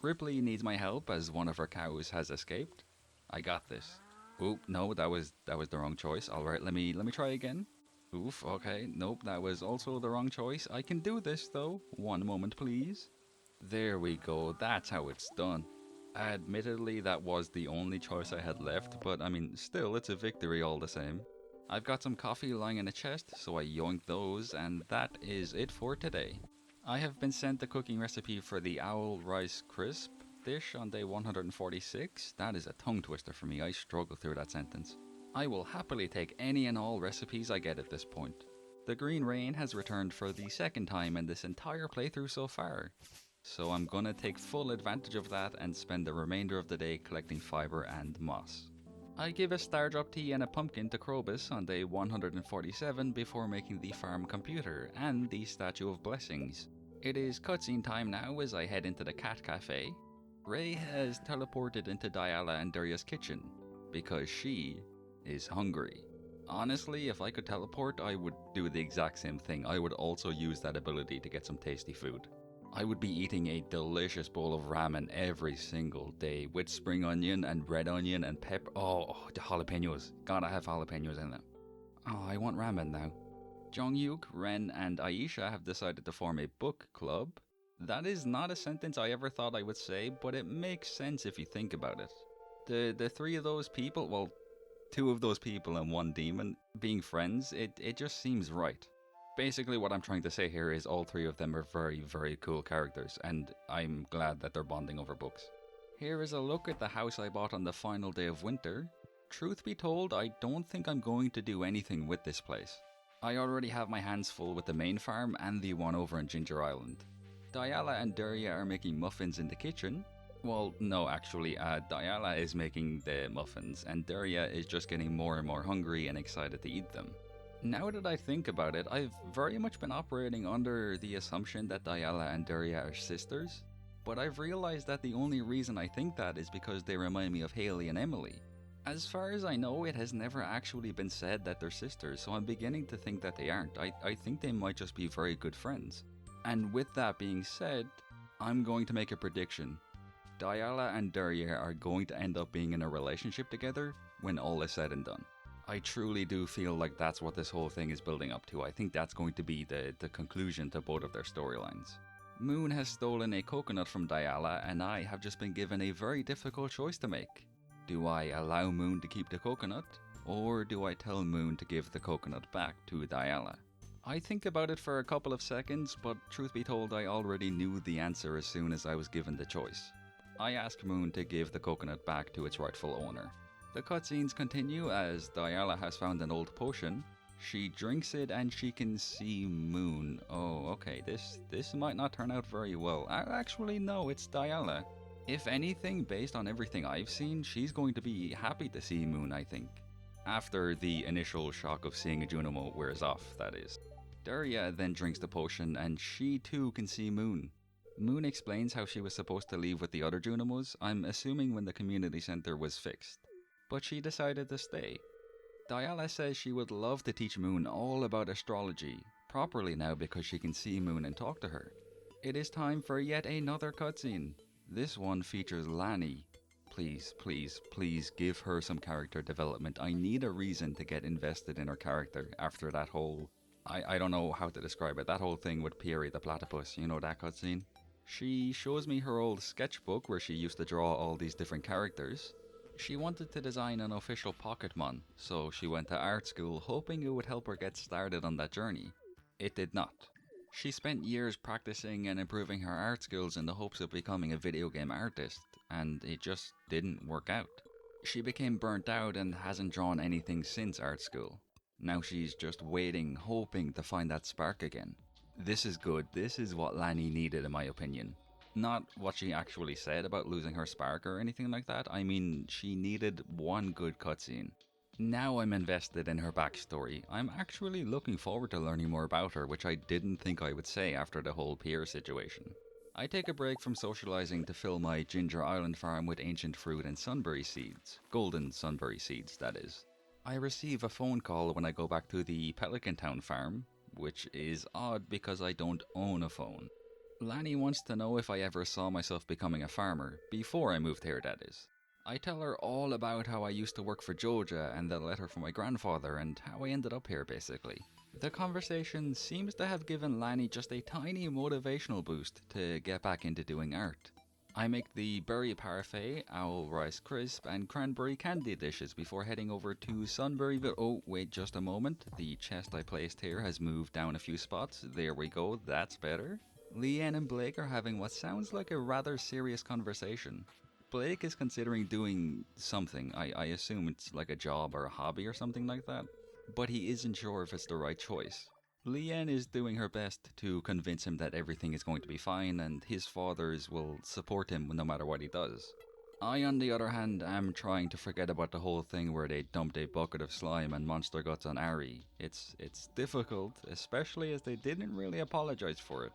Ripley needs my help as one of her cows has escaped. I got this. Oop, no, that was the wrong choice. Alright, let me try again. Oof, okay, nope, that was also the wrong choice. I can do this though. One moment, please. There we go, that's how it's done. Admittedly, that was the only choice I had left, but I mean, still, it's a victory all the same. I've got some coffee lying in a chest, so I yoinked those, and that is it for today. I have been sent the cooking recipe for the owl rice crisp dish on day 146. That is a tongue twister for me, I struggle through that sentence. I will happily take any and all recipes I get at this point. The green rain has returned for the second time in this entire playthrough so far, so I'm gonna take full advantage of that and spend the remainder of the day collecting fiber and moss. I give a star drop tea and a pumpkin to Krobus on day 147 before making the farm computer and the Statue of Blessings. It is cutscene time now as I head into the cat cafe. Ray has teleported into Diala and Daria's kitchen because she is hungry. Honestly, if I could teleport, I would do the exact same thing. I would also use that ability to get some tasty food. I would be eating a delicious bowl of ramen every single day with spring onion and red onion and pepper. Oh, the jalapenos. Gotta have jalapenos in them. Oh, I want ramen now. Jong-hyuk, Ren, and Aisha have decided to form a book club. That is not a sentence I ever thought I would say, but it makes sense if you think about it. The three of those people, well, two of those people and one demon being friends, it just seems right. Basically what I'm trying to say here is all three of them are very, very cool characters, and I'm glad that they're bonding over books. Here is a look at the house I bought on the final day of winter. Truth be told, I don't think I'm going to do anything with this place. I already have my hands full with the main farm and the one over in Ginger Island. Diala and Daria are making muffins in the kitchen. Well, no, actually, Diala is making the muffins, and Daria is just getting more and more hungry and excited to eat them. Now that I think about it, I've very much been operating under the assumption that Diala and Daria are sisters, but I've realized that the only reason I think that is because they remind me of Haley and Emily. As far as I know, it has never actually been said that they're sisters, so I'm beginning to think that they aren't. I think they might just be very good friends. And with that being said, I'm going to make a prediction. Diala and Daria are going to end up being in a relationship together when all is said and done. I truly do feel like that's what this whole thing is building up to. I think that's going to be the conclusion to both of their storylines. Moon has stolen a coconut from Diala, and I have just been given a very difficult choice to make. Do I allow Moon to keep the coconut, or do I tell Moon to give the coconut back to Diala? I think about it for a couple of seconds, but truth be told, I already knew the answer as soon as I was given the choice. I ask Moon to give the coconut back to its rightful owner. The cutscenes continue as Diala has found an old potion. She drinks it and she can see Moon. Oh, okay, this might not turn out very well. Actually, no, it's Diala. If anything, based on everything I've seen, she's going to be happy to see Moon, I think. After the initial shock of seeing a Junimo wears off, that is. Daria then drinks the potion and she too can see Moon. Moon explains how she was supposed to leave with the other Junimos, I'm assuming when the community center was fixed. But she decided to stay. Diala says she would love to teach Moon all about astrology, properly now because she can see Moon and talk to her. It is time for yet another cutscene. This one features Lani. Please, please, please give her some character development. I need a reason to get invested in her character after that whole... I don't know how to describe it. That whole thing with Piri the platypus, you know that cutscene? She shows me her old sketchbook where she used to draw all these different characters. She wanted to design an official Pocketmon, so she went to art school hoping it would help her get started on that journey. It did not. She spent years practicing and improving her art skills in the hopes of becoming a video game artist, and it just didn't work out. She became burnt out and hasn't drawn anything since art school. Now she's just waiting, hoping to find that spark again. This is good. This is what Lani needed, in my opinion. Not what she actually said about losing her spark or anything like that. I mean, she needed one good cutscene. Now I'm invested in her backstory. I'm actually looking forward to learning more about her, which I didn't think I would say after the whole Pier situation. I take a break from socializing to fill my Ginger Island farm with ancient fruit and sunberry seeds. Golden sunberry seeds, that is. I receive a phone call when I go back to the Pelican Town farm, which is odd because I don't own a phone. Lani wants to know if I ever saw myself becoming a farmer, before I moved here that is. I tell her all about how I used to work for Joja and the letter from my grandfather and how I ended up here basically. The conversation seems to have given Lani just a tiny motivational boost to get back into doing art. I make the berry parfait, owl rice crisp and cranberry candy dishes before heading over to Sunberry Village. Oh wait just a moment, the chest I placed here has moved down a few spots. There we go, that's better. Leanne and Blake are having what sounds like a rather serious conversation. Blake is considering doing something, I assume it's like a job or a hobby or something like that, but he isn't sure if it's the right choice. Leanne is doing her best to convince him that everything is going to be fine and his fathers will support him no matter what he does. I, on the other hand, am trying to forget about the whole thing where they dumped a bucket of slime and monster guts on Ari. It's difficult, especially as they didn't really apologize for it.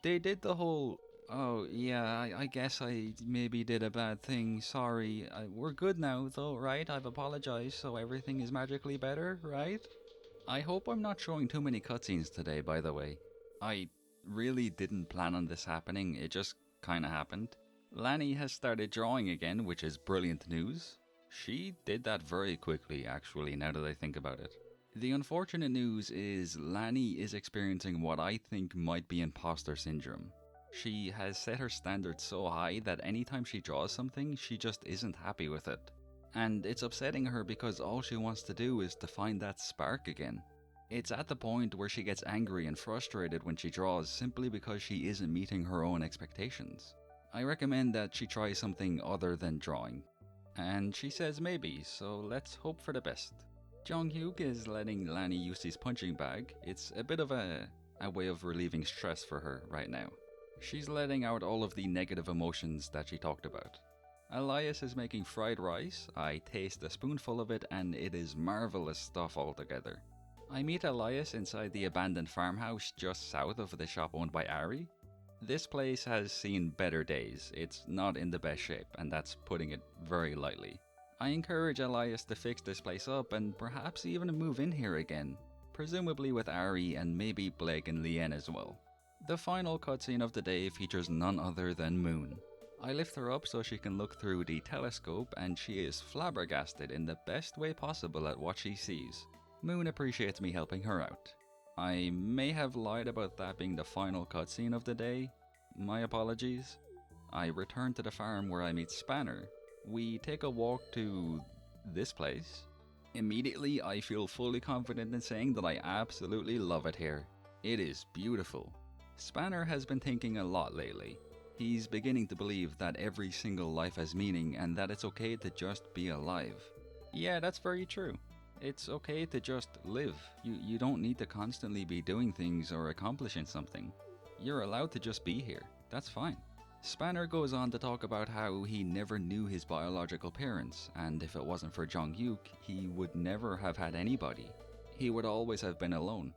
They did the whole, oh yeah, I guess I maybe did a bad thing, sorry, we're good now though, right? I've apologized, so everything is magically better, right? I hope I'm not showing too many cutscenes today, by the way. I really didn't plan on this happening, it just kinda happened. Lani has started drawing again, which is brilliant news. She did that very quickly, actually, now that I think about it. The unfortunate news is Lani is experiencing what I think might be imposter syndrome. She has set her standards so high that anytime she draws something, she just isn't happy with it. And it's upsetting her because all she wants to do is to find that spark again. It's at the point where she gets angry and frustrated when she draws simply because she isn't meeting her own expectations. I recommend that she try something other than drawing. And she says maybe, so let's hope for the best. Jonghyuk is letting Lani use his punching bag. It's a bit of a way of relieving stress for her right now. She's letting out all of the negative emotions that she talked about. Elias is making fried rice. I taste a spoonful of it and it is marvelous stuff altogether. I meet Elias inside the abandoned farmhouse just south of the shop owned by Ari. This place has seen better days. It's not in the best shape, and that's putting it very lightly. I encourage Elias to fix this place up and perhaps even move in here again, presumably with Ari and maybe Blake and Leanne as well. The final cutscene of the day features none other than Moon. I lift her up so she can look through the telescope and she is flabbergasted in the best way possible at what she sees. Moon appreciates me helping her out. I may have lied about that being the final cutscene of the day. My apologies. I return to the farm where I meet Spanner. We take a walk to this place. Immediately, I feel fully confident in saying that I absolutely love it here. It is beautiful. Spanner has been thinking a lot lately. He's beginning to believe that every single life has meaning and that it's okay to just be alive. Yeah, that's very true. It's okay to just live. You don't need to constantly be doing things or accomplishing something. You're allowed to just be here. That's fine. Spanner goes on to talk about how he never knew his biological parents, and if it wasn't for Jong-hyuk, he would never have had anybody. He would always have been alone.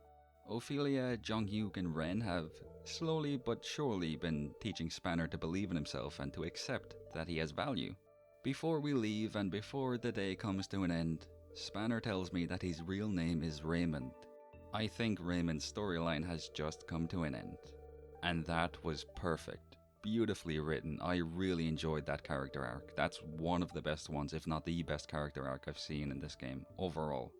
Ophelia, Jong-hyuk, and Ren have slowly but surely been teaching Spanner to believe in himself and to accept that he has value. Before we leave and before the day comes to an end, Spanner tells me that his real name is Raymond. I think Raymond's storyline has just come to an end. And that was perfect. Beautifully written. I really enjoyed that character arc. That's one of the best ones, if not the best character arc I've seen in this game, overall.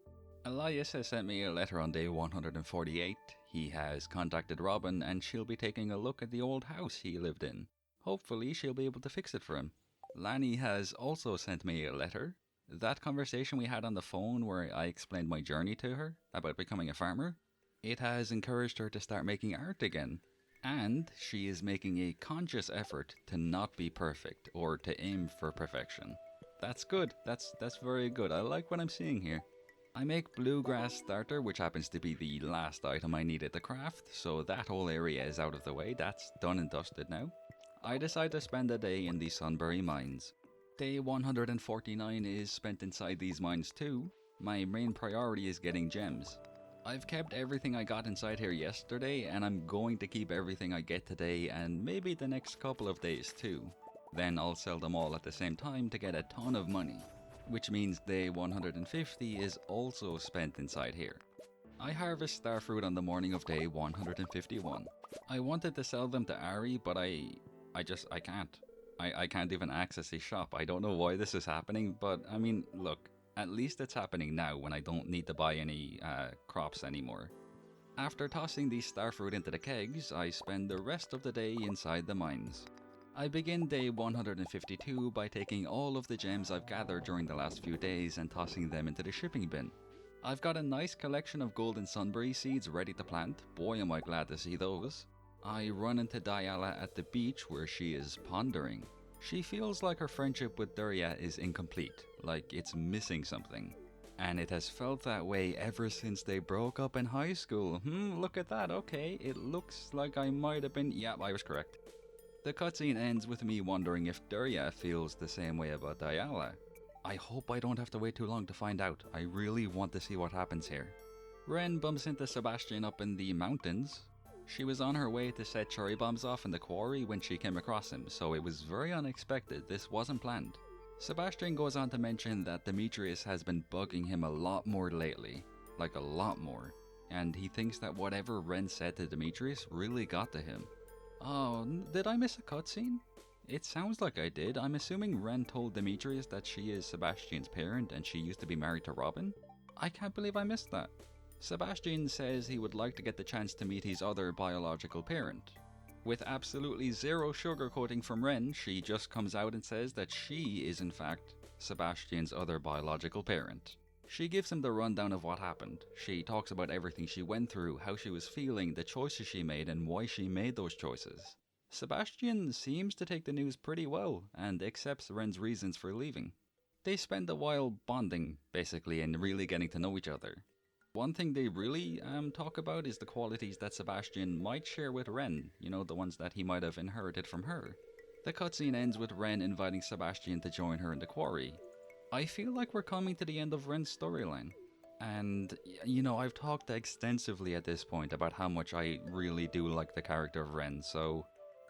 Elias has sent me a letter on day 148. He has contacted Robin and she'll be taking a look at the old house he lived in. Hopefully she'll be able to fix it for him. Lanny has also sent me a letter. That conversation we had on the phone where I explained my journey to her about becoming a farmer, it has encouraged her to start making art again. And she is making a conscious effort to not be perfect or to aim for perfection. That's good. That's very good. I like what I'm seeing here. I make bluegrass starter, which happens to be the last item I needed to craft, so that whole area is out of the way. That's done and dusted now. I decide to spend a day in the Sunberry mines. Day 149 is spent inside these mines too. My main priority is getting gems. I've kept everything I got inside here yesterday, and I'm going to keep everything I get today and maybe the next couple of days too. Then I'll sell them all at the same time to get a ton of money, which means day 150 is also spent inside here. I harvest starfruit on the morning of day 151. I wanted to sell them to Ari, but I can't. I can't even access his shop. I don't know why this is happening, but I mean, look. At least it's happening now when I don't need to buy any crops anymore. After tossing the starfruit into the kegs, I spend the rest of the day inside the mines. I begin day 152 by taking all of the gems I've gathered during the last few days and tossing them into the shipping bin. I've got a nice collection of golden sunberry seeds ready to plant. Boy, am I glad to see those. I run into Diala at the beach where she is pondering. She feels like her friendship with Daria is incomplete, like it's missing something. And it has felt that way ever since they broke up in high school. Look at that, okay, it looks like I might have been... Yeah, I was correct. The cutscene ends with me wondering if Daria feels the same way about Diala. I hope I don't have to wait too long to find out. I really want to see what happens here. Ren bumps into Sebastian up in the mountains. She was on her way to set cherry bombs off in the quarry when she came across him, so it was very unexpected. This wasn't planned. Sebastian goes on to mention that Demetrius has been bugging him a lot more lately. Like a lot more. And he thinks that whatever Ren said to Demetrius really got to him. Oh, did I miss a cutscene? It sounds like I did. I'm assuming Ren told Demetrius that she is Sebastian's parent and she used to be married to Robin? I can't believe I missed that. Sebastian says he would like to get the chance to meet his other biological parent. With absolutely zero sugarcoating from Ren, she just comes out and says that she is in fact Sebastian's other biological parent. She gives him the rundown of what happened. She talks about everything she went through, how she was feeling, the choices she made, and why she made those choices. Sebastian seems to take the news pretty well, and accepts Ren's reasons for leaving. They spend a while bonding, basically, and really getting to know each other. One thing they really talk about is the qualities that Sebastian might share with Ren, you know, the ones that he might have inherited from her. The cutscene ends with Ren inviting Sebastian to join her in the quarry. I feel like we're coming to the end of Ren's storyline. And, you know, I've talked extensively at this point about how much I really do like the character of Ren, so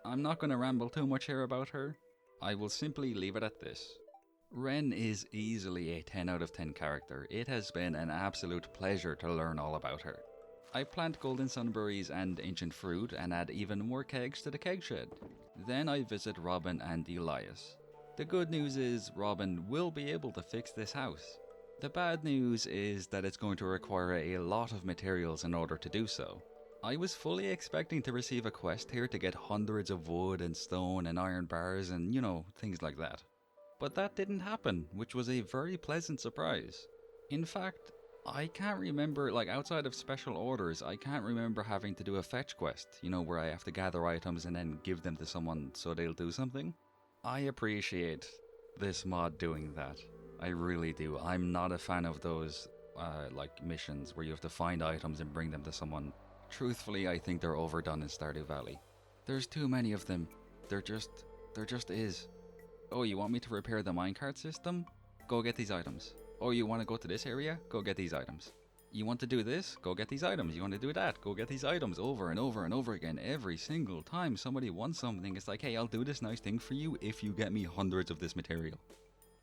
I'm not going to ramble too much here about her. I will simply leave it at this. Ren is easily a 10 out of 10 character. It has been an absolute pleasure to learn all about her. I plant golden sunberries and ancient fruit and add even more kegs to the keg shed. Then I visit Robin and Elias. The good news is Robin will be able to fix this house. The bad news is that it's going to require a lot of materials in order to do so. I was fully expecting to receive a quest here to get hundreds of wood and stone and iron bars and, things like that. But that didn't happen, which was a very pleasant surprise. In fact, I can't remember, outside of special orders, I can't remember having to do a fetch quest, where I have to gather items and then give them to someone so they'll do something. I appreciate this mod doing that. I really do. I'm not a fan of those, missions where you have to find items and bring them to someone. Truthfully, I think they're overdone in Stardew Valley. There's too many of them. There just is. Oh, you want me to repair the minecart system? Go get these items. Oh, you want to go to this area? Go get these items. You want to do this? Go get these items. You want to do that? Go get these items over and over and over again. Every single time somebody wants something, it's like, hey, I'll do this nice thing for you if you get me hundreds of this material.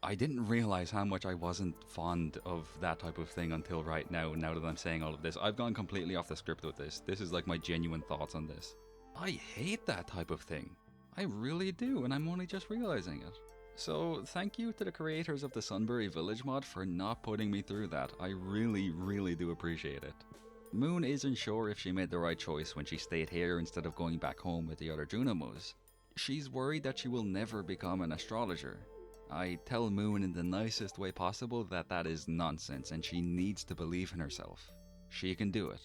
I didn't realize how much I wasn't fond of that type of thing until right now that I'm saying all of this. I've gone completely off the script with this. This is my genuine thoughts on this. I hate that type of thing. I really do, and I'm only just realizing it. So, thank you to the creators of the Sunberry Village mod for not putting me through that. I really, really do appreciate it. Moon isn't sure if she made the right choice when she stayed here instead of going back home with the other Junimos. She's worried that she will never become an astrologer. I tell Moon in the nicest way possible that is nonsense and she needs to believe in herself. She can do it.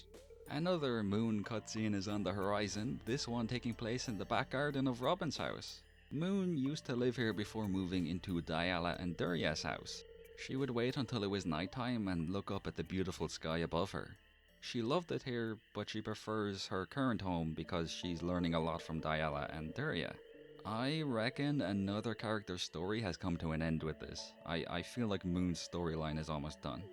Another Moon cutscene is on the horizon, this one taking place in the back garden of Robin's house. Moon used to live here before moving into Diala and Duria's house. She would wait until it was nighttime and look up at the beautiful sky above her. She loved it here, but she prefers her current home because she's learning a lot from Diala and Duria. I reckon another character's story has come to an end with this. I feel like Moon's storyline is almost done.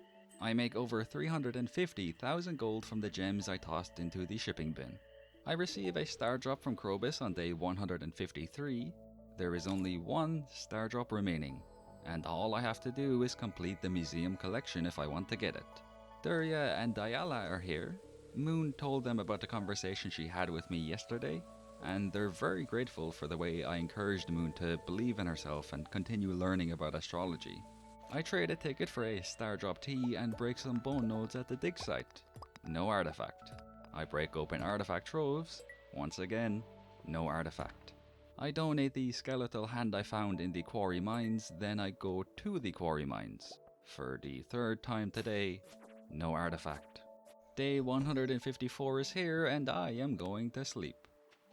I make over 350,000 gold from the gems I tossed into the shipping bin. I receive a star drop from Krobus on day 153. There is only one star drop remaining, and all I have to do is complete the museum collection if I want to get it. Duria and Diala are here. Moon told them about the conversation she had with me yesterday, and they're very grateful for the way I encouraged Moon to believe in herself and continue learning about astrology. I trade a ticket for a star drop tea and break some bone nodes at the dig site. No artifact. I break open artifact troves. Once again, no artifact. I donate the skeletal hand I found in the quarry mines, then I go to the quarry mines. For the third time today, no artifact. Day 154 is here and I am going to sleep.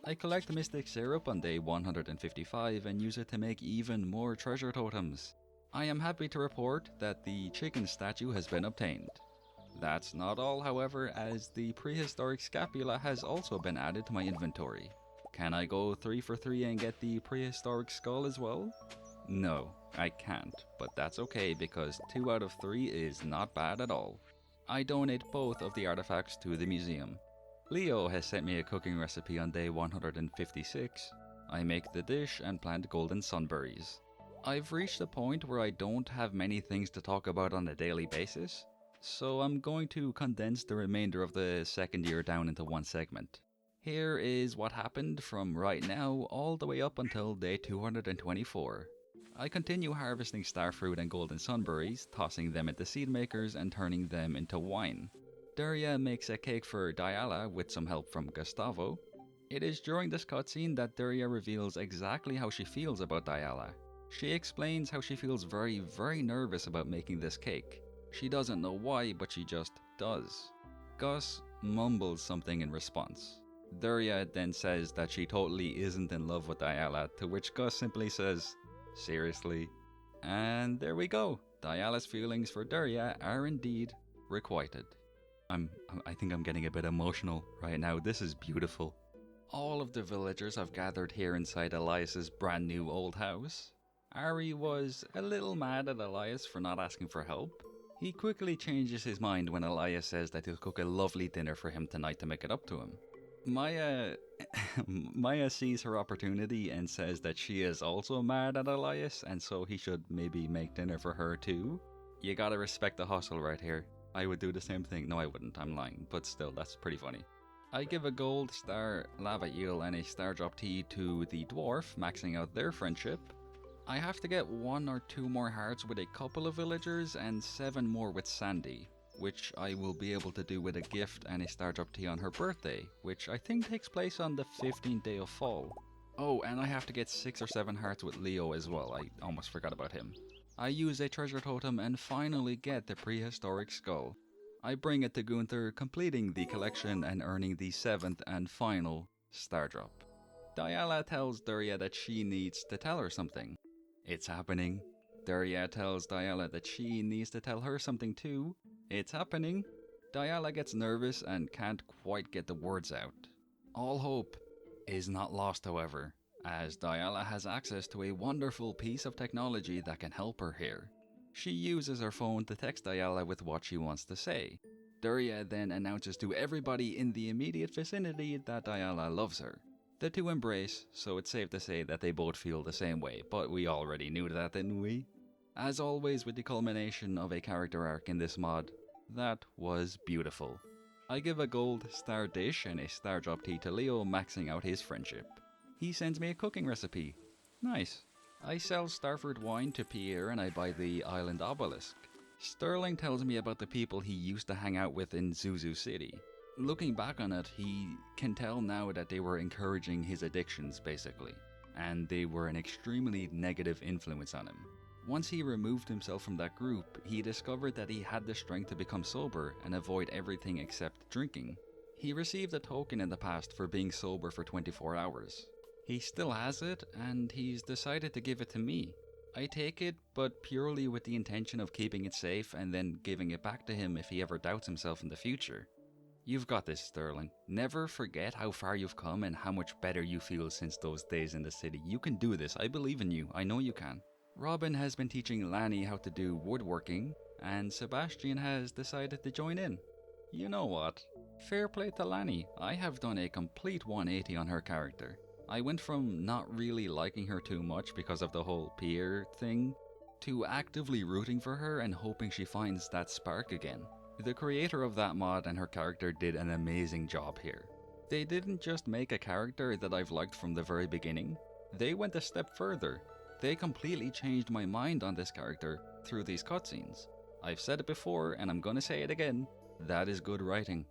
I collect mystic syrup on day 155 and use it to make even more treasure totems. I am happy to report that the chicken statue has been obtained. That's not all, however, as the prehistoric scapula has also been added to my inventory. Can I go 3 for 3 and get the prehistoric skull as well? No, I can't, but that's okay because 2 out of 3 is not bad at all. I donate both of the artifacts to the museum. Leo has sent me a cooking recipe on day 156. I make the dish and plant golden sunberries. I've reached a point where I don't have many things to talk about on a daily basis, so I'm going to condense the remainder of the second year down into one segment. Here is what happened from right now all the way up until day 224. I continue harvesting starfruit and golden sunberries, tossing them into seed makers and turning them into wine. Duria makes a cake for Diala with some help from Gustavo. It is during this cutscene that Duria reveals exactly how she feels about Diala. She explains how she feels very, very nervous about making this cake. She doesn't know why, but she just does. Gus mumbles something in response. Duria then says that she totally isn't in love with Diala, to which Gus simply says, "Seriously?" And there we go. Diala's feelings for Duria are indeed requited. I think I'm getting a bit emotional right now. This is beautiful. All of the villagers have gathered here inside Elias's brand new old house. Ari was a little mad at Elias for not asking for help. He quickly changes his mind when Elias says that he'll cook a lovely dinner for him tonight to make it up to him. Maya Maya sees her opportunity and says that she is also mad at Elias, and so he should maybe make dinner for her too. You gotta respect the hustle right here. I would do the same thing. No, I wouldn't. I'm lying. But still, that's pretty funny. I give a gold star lava eel and a star drop tea to the dwarf, maxing out their friendship. I have to get 1 or 2 more hearts with a couple of villagers and 7 more with Sandy, which I will be able to do with a gift and a star drop tea on her birthday, which I think takes place on the 15th day of fall. Oh, and I have to get 6 or 7 hearts with Leo as well. I almost forgot about him. I use a treasure totem and finally get the prehistoric skull. I bring it to Gunther, completing the collection and earning the 7th and final star drop. Diala tells Duria that she needs to tell her something. It's happening. Duria tells Diala that she needs to tell her something too. It's happening. Diala gets nervous and can't quite get the words out. All hope is not lost, however, as Diala has access to a wonderful piece of technology that can help her here. She uses her phone to text Diala with what she wants to say. Duria then announces to everybody in the immediate vicinity that Diala loves her. The two embrace, so it's safe to say that they both feel the same way, but we already knew that, didn't we? As always with the culmination of a character arc in this mod, that was beautiful. I give a gold star dish and a star drop tea to Leo, maxing out his friendship. He sends me a cooking recipe. Nice. I sell Starford wine to Pierre and I buy the island obelisk. Sterling tells me about the people he used to hang out with in Zuzu City. Looking back on it, he can tell now that they were encouraging his addictions, basically, and they were an extremely negative influence on him. Once he removed himself from that group, he discovered that he had the strength to become sober and avoid everything except drinking. He received a token in the past for being sober for 24 hours. He still has it, and he's decided to give it to me. I take it, but purely with the intention of keeping it safe and then giving it back to him if he ever doubts himself in the future. You've got this, Sterling. Never forget how far you've come and how much better you feel since those days in the city. You can do this. I believe in you. I know you can. Robin has been teaching Lanny how to do woodworking, and Sebastian has decided to join in. You know what? Fair play to Lanny. I have done a complete 180 on her character. I went from not really liking her too much because of the whole Pierre thing, to actively rooting for her and hoping she finds that spark again. The creator of that mod and her character did an amazing job here. They didn't just make a character that I've liked from the very beginning, they went a step further. They completely changed my mind on this character through these cutscenes. I've said it before and I'm gonna say it again, that is good writing.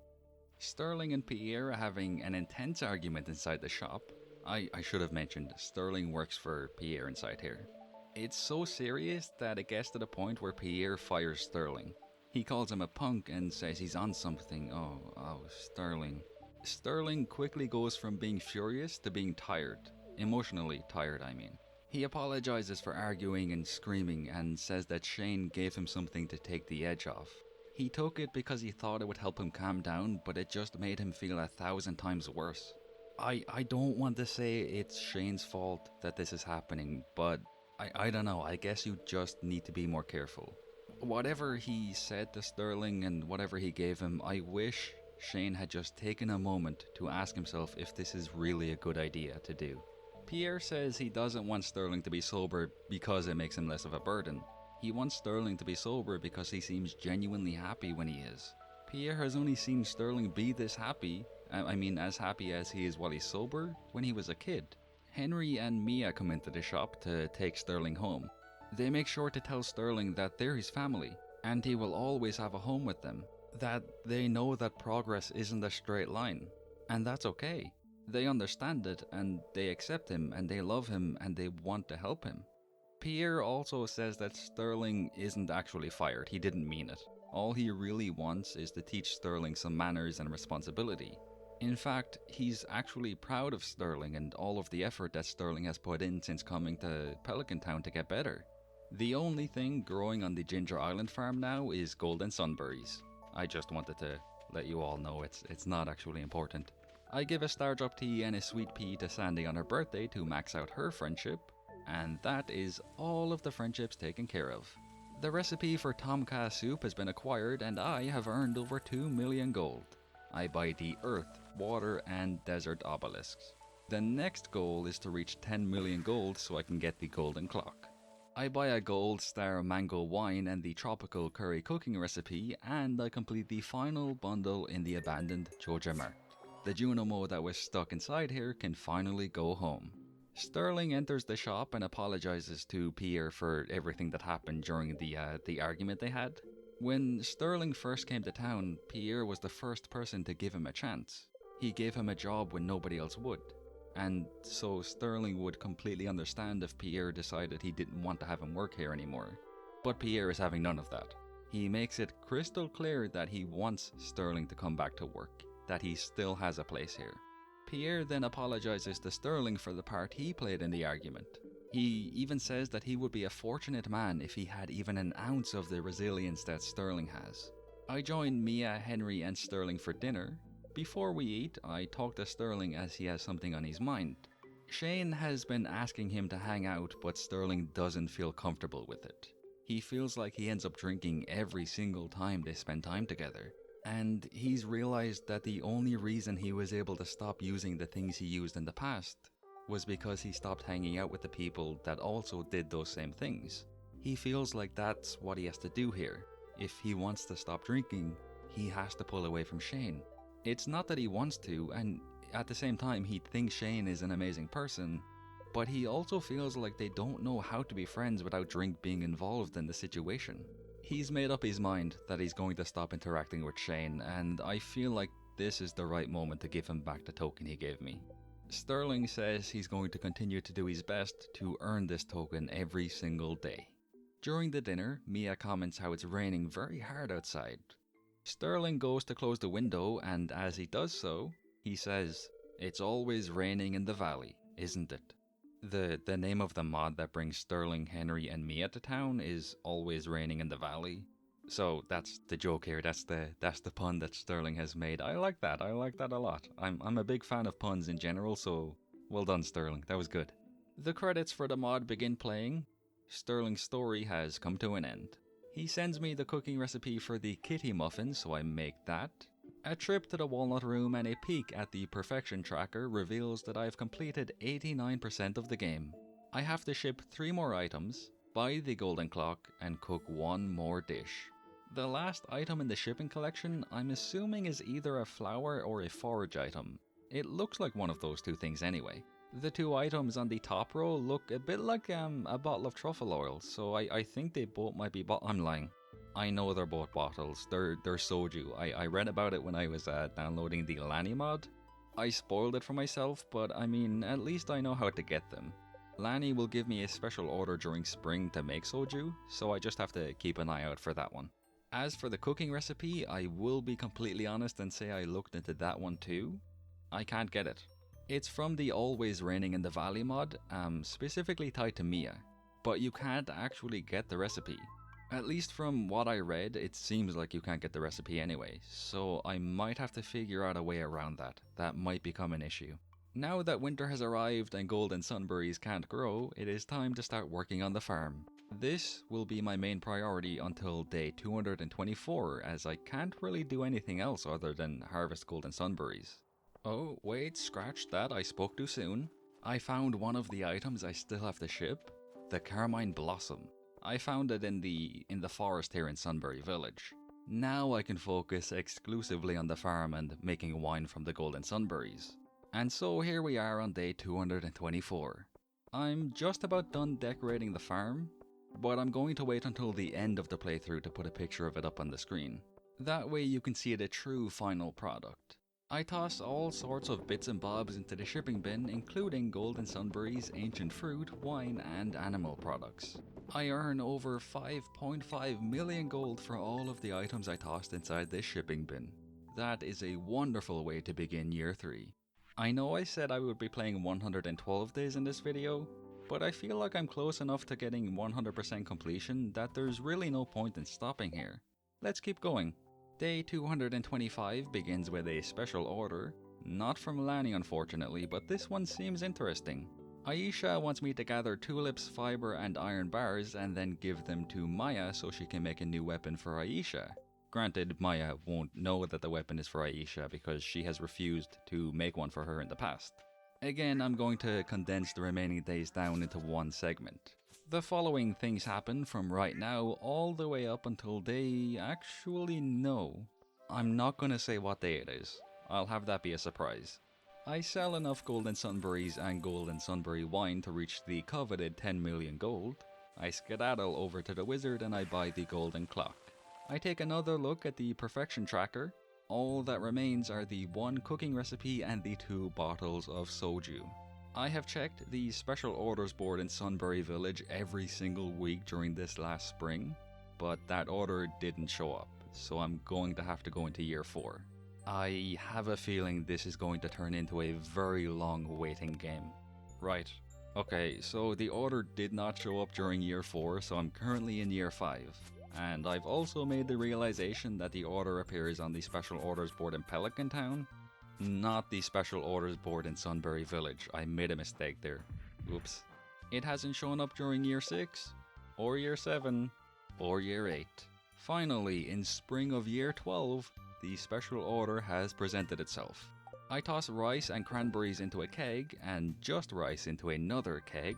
Sterling and Pierre are having an intense argument inside the shop. I should have mentioned, Sterling works for Pierre inside here. It's so serious that it gets to the point where Pierre fires Sterling. He calls him a punk and says he's on something. Oh, Sterling. Sterling quickly goes from being furious to being tired. Emotionally tired, I mean. He apologizes for arguing and screaming and says that Shane gave him something to take the edge off. He took it because he thought it would help him calm down, but it just made him feel 1,000 times worse. I don't want to say it's Shane's fault that this is happening, but I don't know, I guess you just need to be more careful. Whatever he said to Sterling and whatever he gave him, I wish Shane had just taken a moment to ask himself if this is really a good idea to do. Pierre says he doesn't want Sterling to be sober because it makes him less of a burden. He wants Sterling to be sober because he seems genuinely happy when he is. Pierre has only seen Sterling be this happy, as happy as he is while he's sober, when he was a kid. Henry and Mia come into the shop to take Sterling home. They make sure to tell Sterling that they're his family, and he will always have a home with them. That they know that progress isn't a straight line, and that's okay. They understand it, and they accept him, and they love him, and they want to help him. Pierre also says that Sterling isn't actually fired, he didn't mean it. All he really wants is to teach Sterling some manners and responsibility. In fact, he's actually proud of Sterling and all of the effort that Sterling has put in since coming to Pelican Town to get better. The only thing growing on the Ginger Island farm now is golden sunberries. I just wanted to let you all know it's not actually important. I give a star drop tea and a sweet pea to Sandy on her birthday to max out her friendship, and that is all of the friendships taken care of. The recipe for Tomka soup has been acquired and I have earned over 2 million gold. I buy the earth water, and desert obelisks. The next goal is to reach 10 million gold so I can get the golden clock. I buy a gold star mango wine and the tropical curry cooking recipe, and I complete the final bundle in the abandoned Georgia Mart. The Junimo that was stuck inside here can finally go home. Sterling enters the shop and apologizes to Pierre for everything that happened during the argument they had. When Sterling first came to town, Pierre was the first person to give him a chance. He gave him a job when nobody else would. And so Sterling would completely understand if Pierre decided he didn't want to have him work here anymore. But Pierre is having none of that. He makes it crystal clear that he wants Sterling to come back to work, that he still has a place here. Pierre then apologizes to Sterling for the part he played in the argument. He even says that he would be a fortunate man if he had even an ounce of the resilience that Sterling has. I join Mia, Henry, and Sterling for dinner. Before we eat, I talk to Sterling as he has something on his mind. Shane has been asking him to hang out, but Sterling doesn't feel comfortable with it. He feels like he ends up drinking every single time they spend time together. And he's realized that the only reason he was able to stop using the things he used in the past was because he stopped hanging out with the people that also did those same things. He feels like that's what he has to do here. If he wants to stop drinking, he has to pull away from Shane. It's not that he wants to, and at the same time he thinks Shane is an amazing person, but he also feels like they don't know how to be friends without drink being involved in the situation. He's made up his mind that he's going to stop interacting with Shane, and I feel like this is the right moment to give him back the token he gave me. Sterling says he's going to continue to do his best to earn this token every single day. During the dinner, Mia comments how it's raining very hard outside. Sterling goes to close the window, and as he does so, he says, "It's always raining in the valley, isn't it?" The name of the mod that brings Sterling, Henry, and Mia to town is Always Raining in the Valley. So that's the joke here. That's the pun that Sterling has made. I like that. I like that a lot. I'm a big fan of puns in general, so well done, Sterling. That was good. The credits for the mod begin playing. Sterling's story has come to an end. He sends me the cooking recipe for the kitty muffin, so I make that. A trip to the walnut room and a peek at the perfection tracker reveals that I've completed 89% of the game. I have to ship 3 more items, buy the golden clock, and cook 1 more dish. The last item in the shipping collection I'm assuming is either a flower or a forage item. It looks like one of those two things anyway. The 2 items on the top row look a bit like a bottle of truffle oil, so I think they both might be I'm lying. I know they're both bottles. They're soju. I read about it when I was downloading the Lani mod. I spoiled it for myself, but I mean, at least I know how to get them. Lani will give me a special order during spring to make soju, so I just have to keep an eye out for that one. As for the cooking recipe, I will be completely honest and say I looked into that one too. I can't get it. It's from the Always Raining in the Valley mod, specifically tied to Mia, but you can't actually get the recipe. At least from what I read, it seems like you can't get the recipe anyway, so I might have to figure out a way around that. That might become an issue. Now that winter has arrived and golden sunberries can't grow, it is time to start working on the farm. This will be my main priority until day 224, as I can't really do anything else other than harvest golden sunberries. Oh, wait, scratch that, I spoke too soon. I found one of the items I still have to ship, the Carmine Blossom. I found it in the forest here in Sunberry Village. Now I can focus exclusively on the farm and making wine from the golden sunberries. And so here we are on day 224. I'm just about done decorating the farm, but I'm going to wait until the end of the playthrough to put a picture of it up on the screen. That way you can see the true final product. I toss all sorts of bits and bobs into the shipping bin, including golden sunberries, ancient fruit, wine, and animal products. I earn over 5.5 million gold for all of the items I tossed inside this shipping bin. That is a wonderful way to begin year 3. I know I said I would be playing 112 days in this video, but I feel like I'm close enough to getting 100% completion that there's really no point in stopping here. Let's keep going. Day 225 begins with a special order, not from Lani unfortunately, but this one seems interesting. Aisha wants me to gather tulips, fiber, and iron bars and then give them to Maya so she can make a new weapon for Aisha. Granted, Maya won't know that the weapon is for Aisha because she has refused to make one for her in the past. Again, I'm going to condense the remaining days down into one segment. The following things happen from right now all the way up until they actually know. I'm not going to say what day it is. I'll have that be a surprise. I sell enough golden sunberries and golden sunberry wine to reach the coveted 10 million gold. I skedaddle over to the wizard and I buy the golden clock. I take another look at the perfection tracker. All that remains are the 1 cooking recipe and the 2 bottles of soju. I have checked the special orders board in Sunberry Village every single week during this last spring, but that order didn't show up, so I'm going to have to go into year 4. I have a feeling this is going to turn into a very long waiting game. Right. Okay, so the order did not show up during year 4, so I'm currently in year 5. And I've also made the realization that the order appears on the special orders board in Pelican Town, not the special orders board in Sunberry Village. I made a mistake there. Oops. It hasn't shown up during year 6, or year 7, or year 8. Finally, in spring of year 12, the special order has presented itself. I toss rice and cranberries into a keg, and just rice into another keg.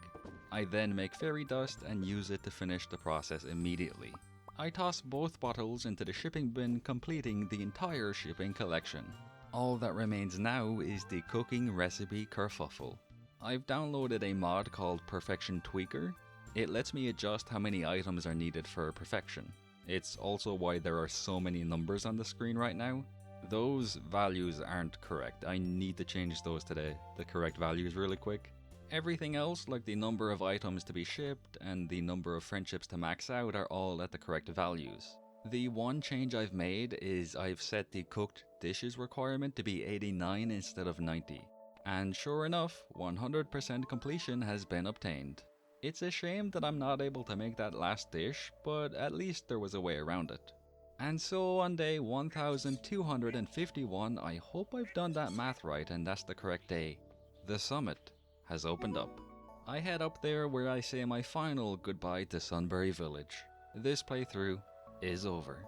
I then make fairy dust and use it to finish the process immediately. I toss both bottles into the shipping bin, completing the entire shipping collection. All that remains now is the cooking recipe kerfuffle. I've downloaded a mod called Perfection Tweaker. It lets me adjust how many items are needed for perfection. It's also why there are so many numbers on the screen right now. Those values aren't correct. I need to change those to the correct values really quick. Everything else, like the number of items to be shipped and the number of friendships to max out, are all at the correct values. The one change I've made is I've set the cooked dishes requirement to be 89 instead of 90. And sure enough, 100% completion has been obtained. It's a shame that I'm not able to make that last dish, but at least there was a way around it. And so on day 1251, I hope I've done that math right and that's the correct day, the summit has opened up. I head up there where I say my final goodbye to Sunberry Village. This playthrough is over.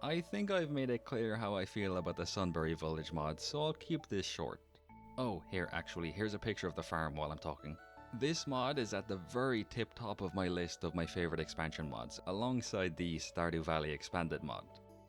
I think I've made it clear how I feel about the Sunberry Village mod, so I'll keep this short. Oh, here's a picture of the farm while I'm talking. This mod is at the very tip top of my list of my favorite expansion mods, alongside the Stardew Valley expanded mod.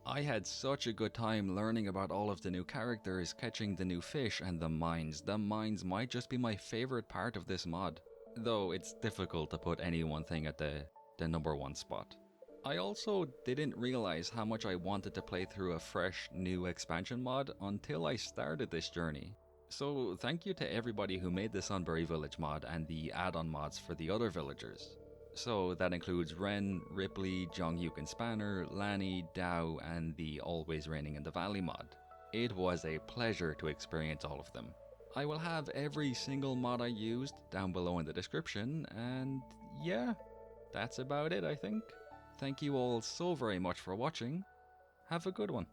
I had such a good time learning about all of the new characters, catching the new fish, and the mines. The mines might just be my favorite part of this mod, though it's difficult to put any one thing at the number 1 spot. I also didn't realize how much I wanted to play through a fresh, new expansion mod until I started this journey. So thank you to everybody who made the Sunberry Village mod and the add-on mods for the other villagers. So that includes Ren, Ripley, Jongyuk and Spanner, Lanny, Dao, and the Always Raining in the Valley mod. It was a pleasure to experience all of them. I will have every single mod I used down below in the description, and yeah, that's about it I think. Thank you all so very much for watching. Have a good one.